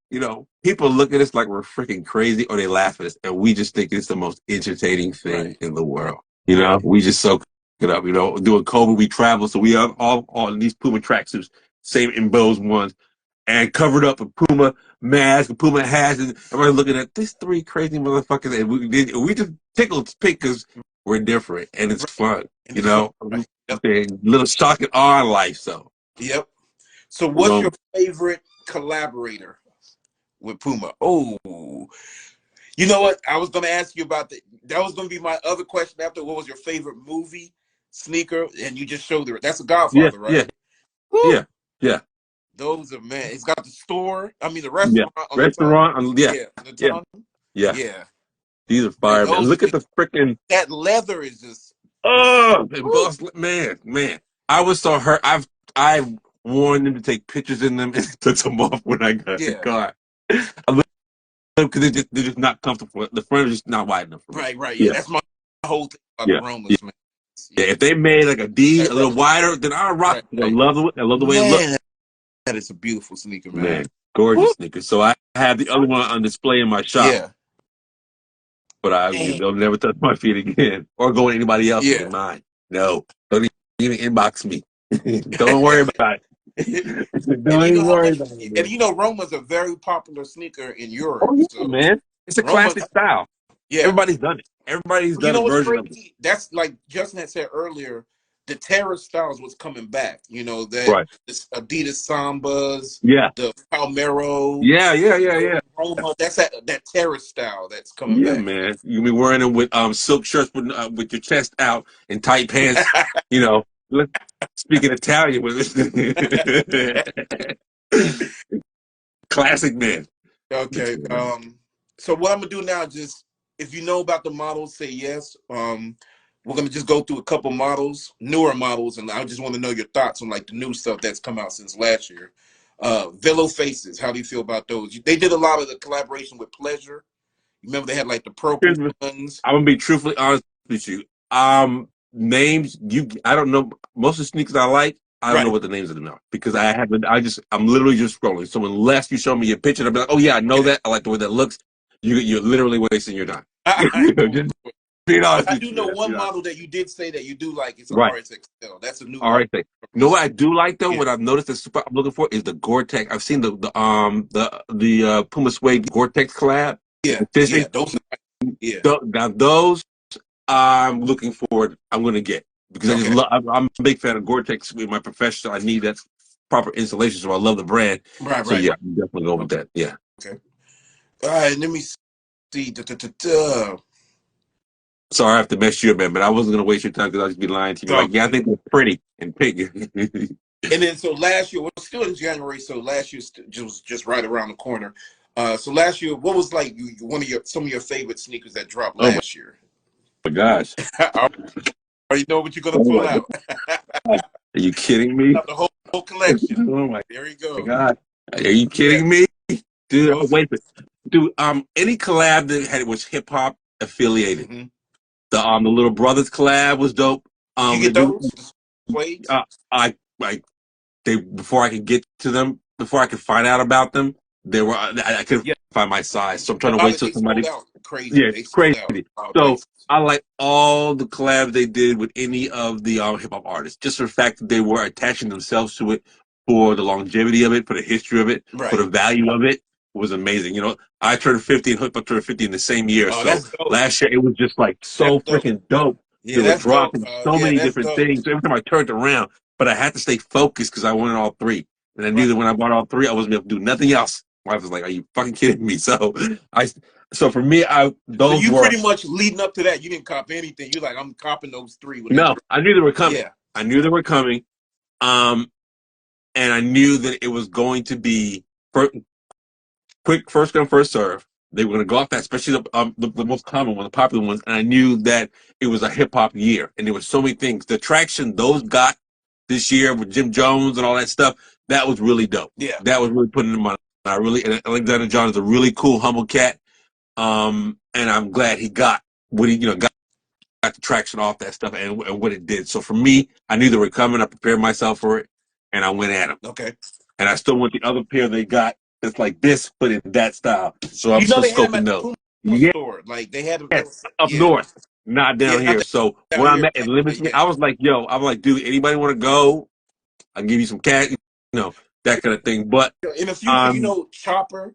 people look at us like we're freaking crazy or they laugh at us. And we just think it's the most entertaining thing Right. in the world. Right. We just soak it up, doing COVID, we travel. So we have all these Puma tracksuits, same in those ones, and covered up with Puma mask, and Puma hats. And everybody's looking at these three crazy motherfuckers. And we just tickled to pick because we're different and it's Right. fun, And it's fun. Right. Yep. A little shock in our life. So Yep. So we're what's going your favorite collaborator with Puma? Oh, you know what? I was going to ask you about that. That was going to be my other question after. What was your favorite movie sneaker? And you just showed it. That's a yeah, Godfather, yeah, right? Woo! yeah, yeah. Those are, man. It's got the store. I mean, the Yeah. restaurant on the tongue. Restaurant. Yeah. Yeah, the Yeah. tongue. Yeah. Yeah, These are man. fire, man. Those Look at the freaking that leather is just. oh Woo! man. I was so hurt. I warned them to take pictures in them and took them off when I got the Yeah. car. I looked because they're just not comfortable. The front is just not wide enough for me. Right. Right. Yeah. Yeah. That's my whole thing about the Yeah. Yeah. Romas, man. Yeah. Yeah. If they made like a D That a little leather. wider, then I'll rock Right. it. Right. I love the way it looks. Man, that is a beautiful sneaker, man. Man, gorgeous Woo! sneakers. So I have the other one on display in my shop. Yeah. But Man. they'll never touch my feet again or go to anybody else's Yeah. in mine. No, don't even inbox me. Don't worry about it. And Don't you know even how worry much, about it, and man. you know, Roma's a very popular sneaker in Europe. Oh yeah, So man. It's a Roma, classic style. yeah. Everybody's done it. Everybody's You done a know what's version of it. crazy? That's like Justin had said earlier. The Terra styles was coming back. You know that Right. this Adidas Sambas, Yeah. the Palmero, Yeah. Roma. That's that Terra style that's coming Yeah, back. man. You'll be wearing them with silk shirts with your chest out and tight pants. You know, let- speaking Italian with it. Classic man. Okay. So what I'm gonna do now, just if you know about the models, say yes. We're gonna just go through a couple models, newer models, and I just want to know your thoughts on like the new stuff that's come out since last year. Velo Faces, how do you feel about those? They did a lot of the collaboration with Pleasure, You remember they had like the purple Here's what- ones. I'm gonna be truthfully honest with you. Names I don't know most of the sneakers I like. I don't know Right. what the names of them are because I haven't. I'm literally just scrolling. So unless you show me a picture, I'll be like, oh yeah, I know Yeah. that. I like the way that looks. You're literally wasting your time. I know. Just being But honest I with do you, know man. one Being honest. model that you did say that you do like. It's a Right. RSXL. That's a new All model right. Thing. from You know this what I year. do like though? Yeah. What I've noticed that's super I'm looking for is the Gore-Tex. I've seen the Puma Suede Gore-Tex collab. Yeah. Fishing. Yeah. Those. Yeah. Now those I'm looking forward. I'm going to get because I just Okay. love. I'm a big fan of Gore-Tex with my professional. I need that proper installation, so I love the brand. Right. So Right. yeah, I'm definitely going with Okay. that. Yeah. Okay. All right. Let me see. Da. Sorry, I have to mess you up, man, but I wasn't going to waste your time because I'll just be lying to you. Oh, Like, yeah, I think they're pretty and pink. and then so last year, we're still in January, so last year was just right around the corner. So last year, what was like some of your favorite sneakers that dropped Oh last year? my gosh. I already know what you're gonna Oh pull my out. god. Are you kidding me? Out the whole collection. Oh my There you go. god. Are you kidding Yes. me? Dude, Those. wait a minute. Dude, any collab that had was hip hop affiliated. Mm-hmm. The Little Brothers collab was dope. You The get dude, those? The suedes? uh, I they before I could get to them, before I could find out about them, they were I couldn't Yeah. find my size, so I'm A trying to lot wait of till they sold somebody. out crazy. Yeah, They it's sold crazy. out a lot of So places. I like all the collabs they did with any of the hip hop artists, just for the fact that they were attaching themselves to it for the longevity of it, for the history of it, for Right. the value of it. Was amazing. I turned 50 and Hip Hop turned 50 in the same year. Oh, So that's dope. last year it was just like That's so dope. freaking dope. Yeah, They were that's dope. dropping so Yeah, many that's different dope. things. So every time I turned around, but I had to stay focused because I wanted all three. And I knew Right. that when I bought all three, I wasn't able to do nothing else. My wife was like, "Are you fucking kidding me?" I, so for me, So those you were pretty much leading up to that, you didn't cop anything. You like, I'm copping those three when they no. drop. I knew they were coming. Yeah. I knew they were coming. Um, and I knew that it was going to be quick, first come, first serve. They were going to go off that, especially the most common one, the popular ones. And I knew that it was a hip hop year, and there were so many things. The traction those got this year with Jim Jones and all that stuff, that was really dope. Yeah. That was really putting them on. And Alexander John is a really cool, humble cat. And I'm glad he got what he, got the traction off that stuff and what it did. So for me, I knew they were coming. I prepared myself for it, and I went at them. Okay. And I still want the other pair they got that's like this, but in that style. So I'm You know still they had them scoping at the those. Puma Yes, store. Like they had them. They were, up yeah. north, not Yeah, down not here. So down where I'm here. at, it limits me. Yeah. I was like, yo, I'm like, dude, anybody want to go? I'll give you some cash, that kind of thing. But And if um, Chopper,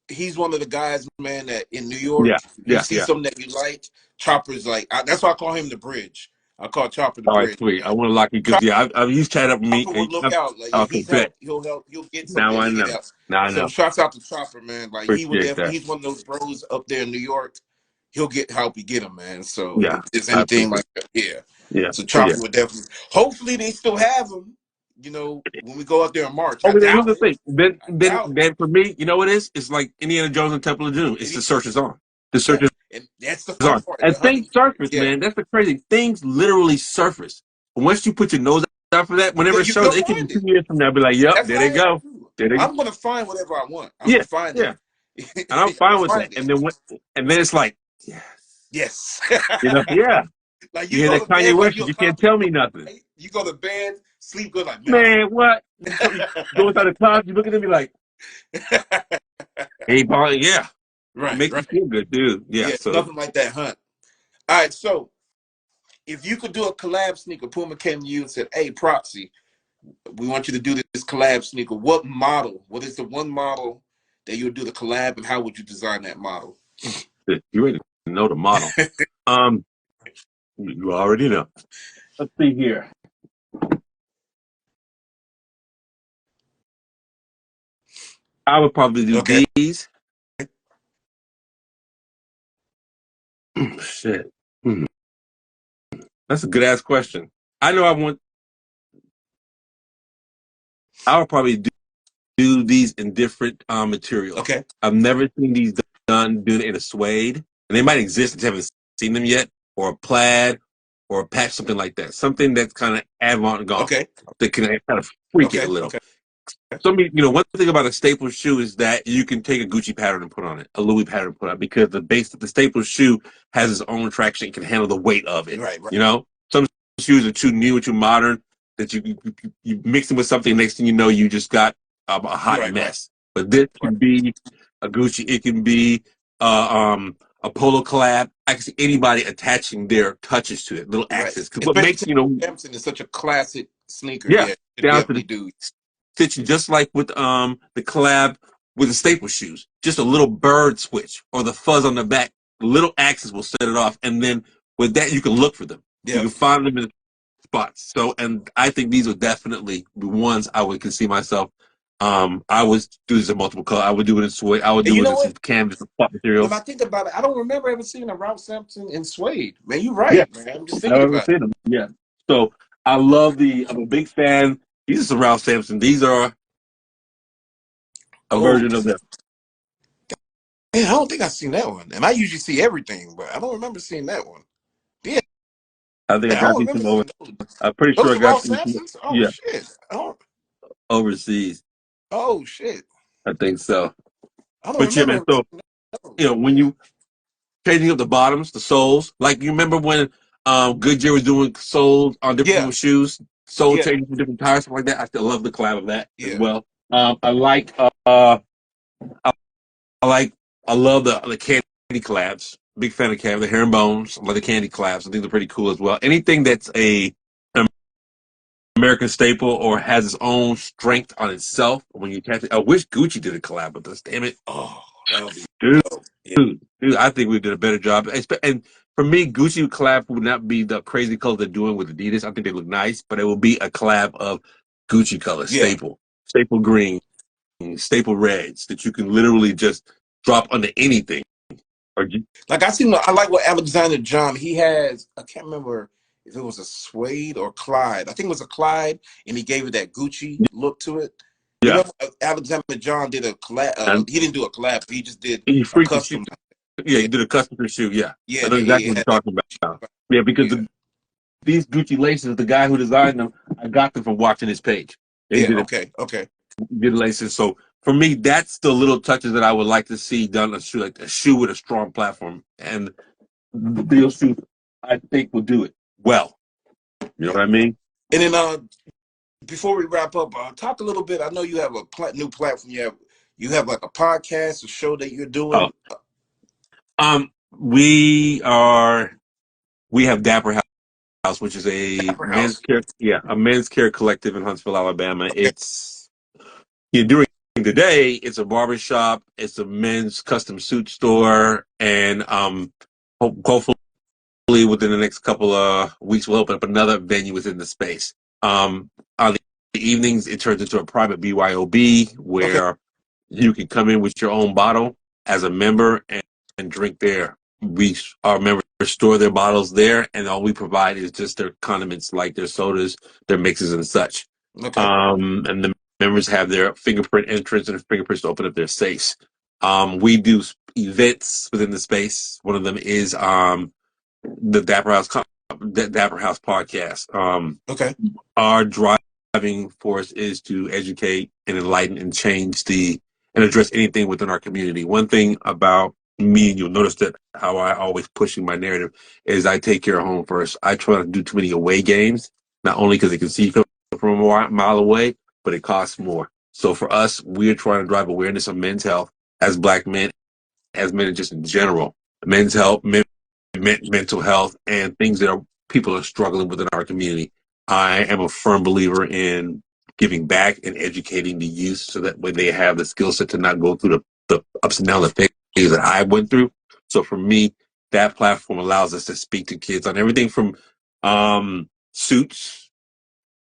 he's one of the guys, man, that in New yeah, York, you yeah, see yeah. something that you like, Chopper's like, that's why I call him the bridge. I call Chopper the All right, bridge, sweet. I man. want to lock you because he's chatted up with me. Chopper would look out. Like Okay, he's bet. help. He'll help. He'll get something Now that I he can know. help. Now I So know. shouts out to Chopper, man. Like he would Appreciate definitely. that. He's one of those bros up there in New York. He'll get help. You get him, man. So Yeah, if there's I anything appreciate like that, yeah. it. Yeah, So yeah. Chopper would definitely. Hopefully they still have him. When we go out there in March, I Okay, here's doubt the it. thing. Then, I then, doubt it. then for me, you know what it is? It's like Indiana Jones and Temple of Doom. It's the search is on. The search Yeah, is and that's the fun on. part. And The things hunting. surface, Yeah, man. That's the crazy. Things literally surface. And once you put your nose out for that, whenever it you'll shows, it could be find it. 2 years from now. Be like, yep, That's there how I they am go. too. There they go. I'm gonna find whatever I want. I'm Yeah, gonna find yeah. it. And I'm I'm gonna fine with that. find it. And then it's like, yes. Yes. Yeah. Like You you hear go that to Kanye bed like West? you're You can't accomplishing tell me something, nothing. right? You go to bed, sleep good, like man. Man, what? You go inside the closet, you look at him, be like, hey, Paul, yeah. It Right, makes you right. feel good, dude. Yeah, Yeah, so nothing like that hunt. All right, so if you could do a collab sneaker, Puma came to you and said, "Hey, Proxy, we want you to do this collab sneaker. What model? What is the one model that you would do the collab, and how would you design that model?" you already know the model. Um, you already know. Let's see here. I would probably do Okay. these. Shit. Hmm. That's a good ass question. I know I would probably do these in different materials. Okay. I've never seen these done in a suede, and they might exist. I just haven't seen them yet, or a plaid, or a patch, something like that. Something that's kind of avant-garde Okay. that can kind of freak it a Okay. little. Okay. one thing about a staple shoe is that you can take a Gucci pattern and put on it, a Louis pattern and put on it, because the staple shoe has its own traction, it can handle the weight of it. Right, right, Some shoes are too new, too modern that you mix them with something. Next thing you know, you just got a hot right, right, mess. But this right, can be a Gucci, it can be a polo collab. I can see anybody attaching their touches to it, little right. accents. Because what Especially makes since Samson is such a classic sneaker. yeah, Yeah, you down to the definitely do. stitching, just like with the collab with the staple shoes. Just a little bird switch or the fuzz on the back, little axes will set it off, and then with that you can look for them. You Yeah. can find them in spots. So, and I think these are definitely the ones I would see myself. I would do this in multiple colors. I would do it in suede. I would And you do it know in some what? canvas and cloth When I materials. think about it, I don't remember ever seeing a Ralph Sampson in suede. Man, you're Yeah, right, man. I'm just I've thinking ever about it. seen them. Yeah. So I'm a big fan. These are Ralph Sampson. These are a Oh, version of them. man, I don't think I've seen that one. And I usually see everything, but I don't remember seeing that one. Yeah, I think I I got don't these remember from over. seeing those. I'm pretty sure Those I are got Ralph these from, Sampsons? Oh, yeah, shit. overseas. Oh, shit. I think so. I don't But yeah, remember man. ever So seeing those. when you changing up the bottoms, the soles, like you remember when Goodyear was doing soles on different Yeah, people's shoes, sole yeah, changes for different tires, stuff like that. I still love the collab of that as yeah. well. I like I like I love the candy collabs. Big fan of the herringbones. I love the candy collabs. I think they're pretty cool as well. Anything that's an American staple or has its own strength on itself when you catch it. I wish Gucci did a collab with us. Damn it, Oh, that would be dude. dope. Yeah, Dude, I think we did a better job. And for me, Gucci collab would not be the crazy color they're doing with Adidas. I think they look nice, but it will be a collab of Gucci colors, yeah. staple green, staple reds that you can literally just drop under anything. Or Like I like what Alexander John, he has, I can't remember if it was a suede or Clyde. I think it was a Clyde, and he gave it that Gucci look to it. You yeah, remember Alexander John did a collab, and he didn't do a collab, he just did you a freak the shoe. custom. Yeah, Yeah, you did a custom for shoe. Yeah, yeah, I know yeah, yeah, exactly he what you're had that talking Gucci. about. Yeah, because Yeah, these Gucci laces, the guy who designed them, I got them from watching his page. He yeah, did it, okay, okay. did laces. So for me, that's the little touches that I would like to see done on a shoe, like a shoe with a strong platform. And those shoes, I think, will do it well. You know Yeah. what I mean? And then before we wrap up, talk a little bit. I know you have a new platform. You have like a podcast, a show that you're Oh, doing. we are we have Dapper House, which is Dapper House. a men's care collective in Huntsville, Alabama. Okay, It's during the day, it's a barber shop, it's a men's custom suit store, and hopefully within the next couple of weeks we'll open up another venue within the space. On the evenings, it turns into a private BYOB okay, where you can come in with your own bottle as a member and drink there. Our members store their bottles there, and all we provide is just their condiments, like their sodas, their mixes, and such. okay, And the members have their fingerprint entrance and fingerprints to open up their safes. We do events within the space. One of them is the Dapper House podcast. okay, Our driving force is to educate and enlighten and change and address anything within our community. One thing about me, and you'll notice that how I always pushing my narrative is I take care of home first. I try not to do too many away games, not only because they can see from a mile away, but it costs more. So for us, we're trying to drive awareness of men's health as Black men, as men just in general, men's health, mental health, and things that people are struggling with in our community. I am a firm believer in giving back and educating the youth so that when they have the skill set to not go through the ups and downs of things that I went through. So for me, that platform allows us to speak to kids on everything from suits,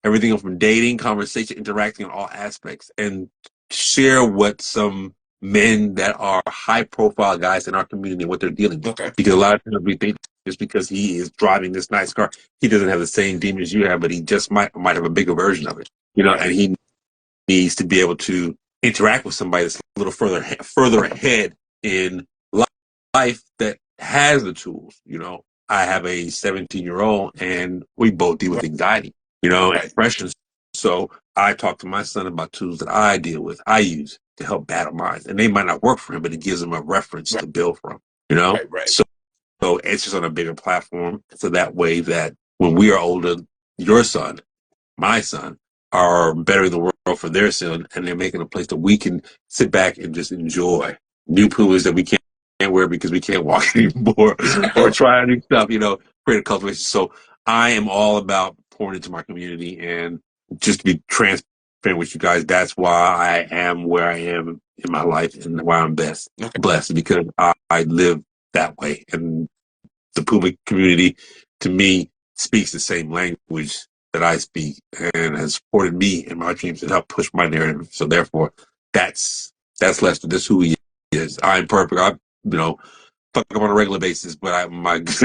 everything from dating, conversation, interacting in all aspects, and share what some men that are high profile guys in our community, what they're dealing with. okay. Because a lot of times we think just because he is driving this nice car, he doesn't have the same demons you have, but he just might have a bigger version of it. Right. And he needs to be able to interact with somebody that's a little further ahead in life that has the tools. I have a 17-year-old and we both deal with Right. anxiety, and Right. depression. So I talk to my son about tools that I deal with, I use to help battle mine. And they might not work for him, but it gives him a reference Right, to build from, you know? right. So it's just on a bigger platform. So that way that when we are older, your son, my son, are bettering the world for their son, and they're making a place that we can sit back and just enjoy new Pumas that we can't wear because we can't walk anymore, or try new stuff, create a cultivation. So I am all about pouring into my community and just to be transparent with you guys. That's why I am where I am in my life and why I'm Okay. blessed because I live that way. And the Puma community, to me, speaks the same language that I speak and has supported me in my dreams and helped push my narrative. So therefore, that's Lester. That's who he is. I'm perfect. Fuck up on a regular basis, but I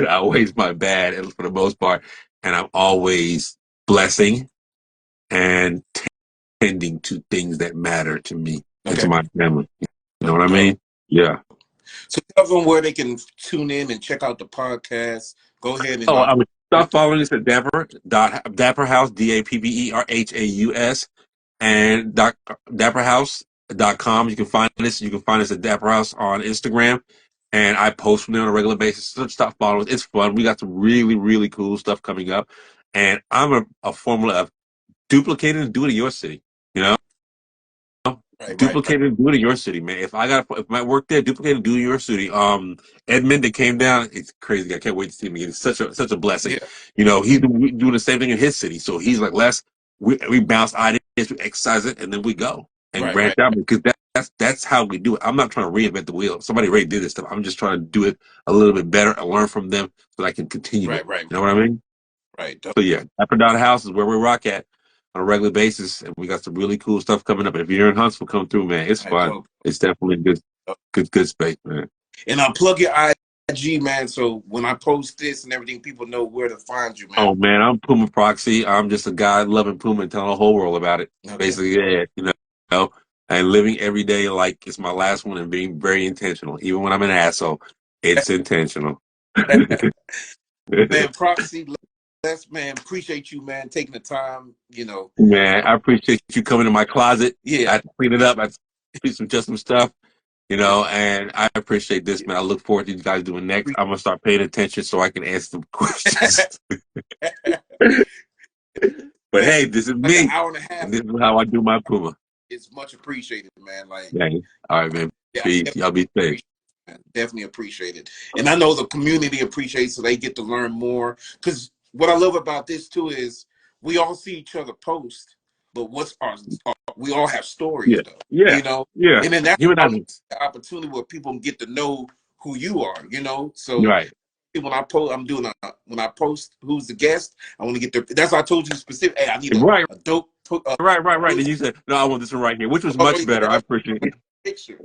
always my bad for the most part, and I'm always blessing and tending to things that matter to me and to Okay. my family. You know what I Dope. mean? Yeah. So tell them where they can tune in and check out the podcast. Go ahead and Oh, I would start put the following us at Dapper House, DAPPERHAUS, and dapperhouse.com. You can find us. You can find us at Dapper House on Instagram. And I post from there on a regular basis. So stop following us. It's fun. We got some really, really cool stuff coming up. And I'm a formula of duplicate it and do it in your city. You know? right. Duplicate it and do it in your city, man. If I work there, duplicate and do it in your city. Edmund that came down, it's crazy. I can't wait to see him again. It's such a blessing. Yeah. He's doing the same thing in his city. So he's like, we bounce ideas, we exercise it, and then we go and branch Right. out because that's how we do it. I'm not trying to reinvent the wheel. Somebody already did this stuff. I'm just trying to do it a little bit better and learn from them so that I can continue it. Right. You know what I mean? Right. So yeah, Dapper Dot House is where we rock at on a regular basis, and we got some really cool stuff coming up. And if you're in Huntsville, come through, man. It's fun. Dope. It's definitely good space, man. And I'll plug your IG, man. So when I post this and everything, people know where to find you, man. Oh man, I'm Puma Proxy. I'm just a guy loving Puma and telling the whole world about it. Okay. Basically, yeah, and living every day like it's my last one and being very intentional. Even when I'm an asshole, it's intentional. Man, Proxy, man, appreciate you, man, taking the time, Man, I appreciate you coming to my closet. Yeah. I had to clean it up. I had to just some stuff. And I appreciate this, man. I look forward to you guys doing next. I'm gonna start paying attention so I can answer some questions. But hey, this is like me. an hour and a half. And this is how I do my Puma. It's much appreciated, man. Like, Dang. All right, man. yeah, Peace. Y'all be safe. definitely appreciate it. And I know the community appreciates, so they get to learn more. Because what I love about this too is we all see each other post, but what's we all have stories though, Yeah. And then that's You and I. the opportunity where people get to know who you are, So Right. when I post, when I post who's the guest, I want to get their. That's why I told you specific. Hey, I need Right. a dope. Right. And you said, no, I want this one right here, which was much better. I appreciate it. Picture.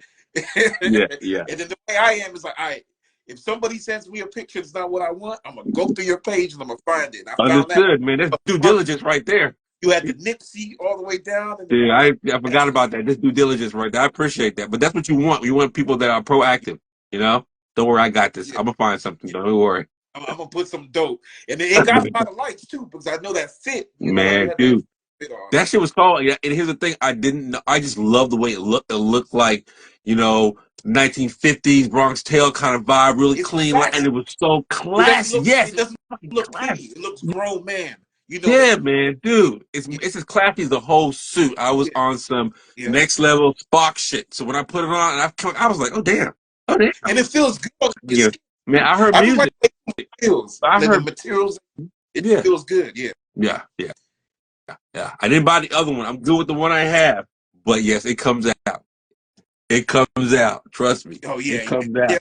Yeah. And then the way I am is like, all right, if somebody sends me a picture, it's not what I want. I'm gonna go through your page and I'm gonna find it. And I found Understood, man. That's due diligence right there. You had the Nipsey all the way down. And Yeah, I forgot about that. This due diligence right there. I appreciate that. But that's what you want. You want people that are proactive, Don't worry, I got this. I'm gonna find something. Don't worry. I'm gonna put some dope. And it got a lot of likes too, because I know that fit. Man, dude. That shit was called. Yeah, and here's the thing: I didn't know. I just love the way it looked. It looked like 1950s Bronx Tale kind of vibe, really it's clean, classy. and it was so classy. Yes, it doesn't look classy. It looks grown man. Yeah, man, dude, it's as classy as the whole suit. I was on some next level Spock shit. So when I put it on, and I was like, oh damn, and it feels good. Yeah, man, I heard music. The materials. It feels good. Yeah. I didn't buy the other one. I'm good with the one I have. But yes, it comes out. It comes out. Trust me. Oh yeah, it comes out.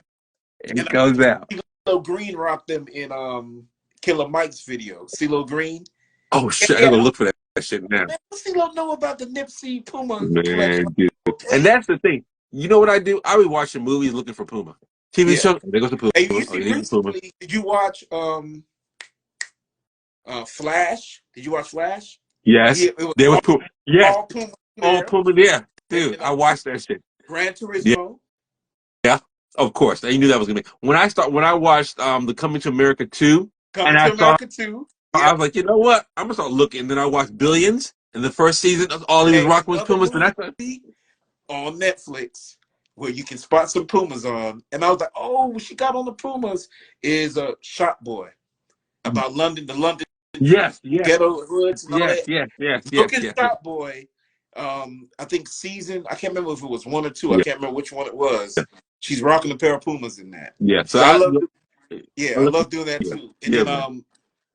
It comes out. CeeLo Green rocked them in Killer Mike's video. CeeLo Green. Oh shit! I gotta look for that shit now. Man, what CeeLo know about the Nipsey Puma collection? Dude. And that's the thing. You know what I do? I be watching movies looking for Puma. TV show. There goes the Puma. Hey, recently, did you watch Flash? Did you watch Flash? Yes. There was Puma. Yes. All Puma there. Dude, I watched that shit. Gran Turismo. Yeah. Of course. You knew that was gonna be. When I watched the Coming to America 2, I was like, you know what? I'm gonna start looking. And then I watched Billions. In the first season, all he was Hey, rocking was another Pumas. And that's movie on Netflix where you can spot some Pumas on. And I was like, oh, she got on the Pumas is a Shot Boy about London, the London yes, yes, ghetto hoods and all yes, that. yes, yes, yes, Look at yes, yes. Shot Boy. I think I can't remember if it was 1 or 2. I Yeah, can't remember which one it was. She's rocking a pair of Pumas in that. yeah. So So I love, I I look, love doing that yeah, too. And yeah, then man.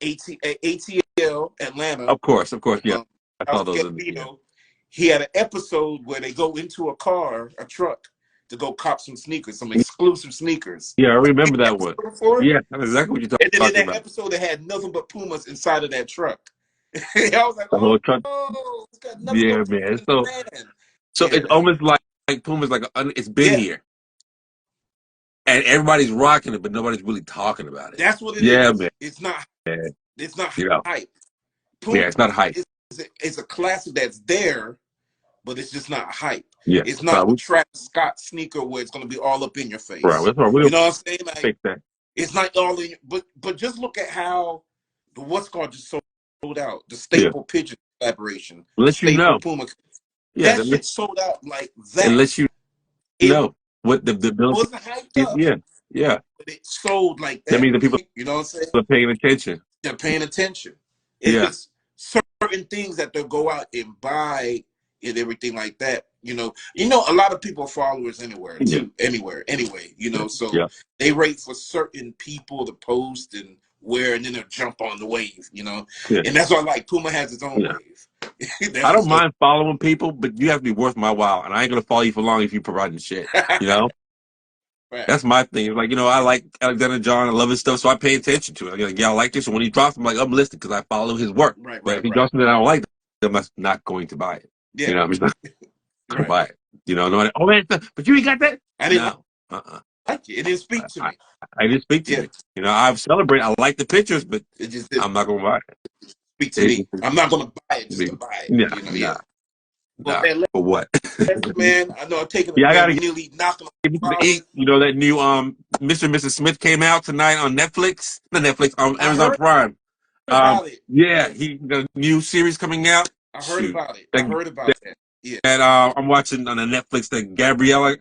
ATL Atlanta, Of course, yeah. I saw House those in yeah. Gambino, he had an episode where they go into a truck, to go cop some sneakers, some exclusive sneakers. Yeah, I You remember the that one. episode before? Yeah, that's exactly what you're And then in talking that about. episode, they had nothing but Pumas inside of that truck. I was like, The whole truck. oh, it's got nothing Yeah, but Pumas man. in So, the van. so Yeah, it's man. almost like Puma's like it's been Yeah, here, and everybody's rocking it, but nobody's really talking about it. that's what it Yeah, is. man. It's not. Yeah, It's not you know. hype. Yeah, Puma it's not hype. is a classic that's there, but it's just not hype. Yeah. It's So not the Travis Scott sneaker where it's going to be all up in your right. face. That's right. We're You gonna know what I'm saying? Like, fix that. it's not all in. But just look at how the what's called just sold out. The Yeah. Staple Pigeon collaboration, the Unless you Staple know. Puma. Yeah. That shit sold out like that. Unless you It know what the ability. wasn't hyped up, Yeah. Yeah. but it sold like That that. means the people You know what I'm saying? are paying attention. They're paying attention. Yeah. It's certain things that they'll go out and buy and everything like that. You know, a lot of people are followers anywhere too, anywhere, anyway. So Yeah. they wait for certain people to post and wear, and then they'll jump on the wave. Yeah. And that's why I like Puma has its own wave. I don't mind following people, but you have to be worth my while, and I ain't gonna follow you for long if you providing shit. You know. Right. That's my thing. It's like, I like Alexander John. I love his stuff, so I pay attention to it. I'm like, yeah, I like this. And when he drops, I'm like, I'm listening because I follow his work. Right. But if he drops something that I don't like, then I'm not going to buy it. Yeah. I'm just not going to buy it. Oh, man, but you ain't got that? I didn't like it. It didn't speak to me. I didn't speak to me. I've celebrated. I like the pictures, but it just I'm not going to buy it. Speak to me. I'm not going to buy it just to buy it. Yeah. Well, man, for what? Man, I know I'm taking I gotta nearly knocking to eat. That new Mr. and Mrs. Smith came out tonight on Netflix. Not Netflix, Amazon Prime. About it. Yeah, the new series coming out. I heard about it. I heard about that. Yeah. And I'm watching on the Netflix the Gabriella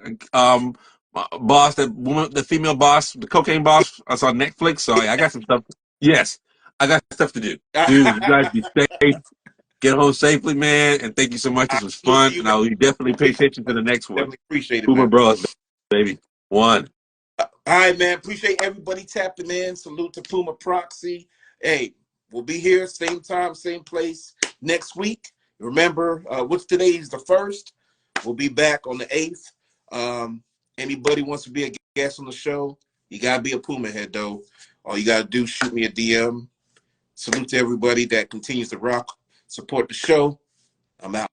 boss, that woman, the female boss, the cocaine boss. That's on Netflix. So I got some stuff. Yes, I got stuff to do. Dude, you guys be safe. Get home safely, man, and thank you so much. This was fun, and I'll definitely pay attention to the next one. Definitely appreciate it, Puma man. Bros, baby. One. All right, man. Appreciate everybody tapping in. Salute to Puma Proxy. Hey, we'll be here same time, same place next week. Remember, what's today's the 1st? We'll be back on the 8th. Anybody wants to be a guest on the show, you gotta be a Puma head though. All you gotta do, shoot me a DM. Salute to everybody that continues to rock. Support the show. I'm out.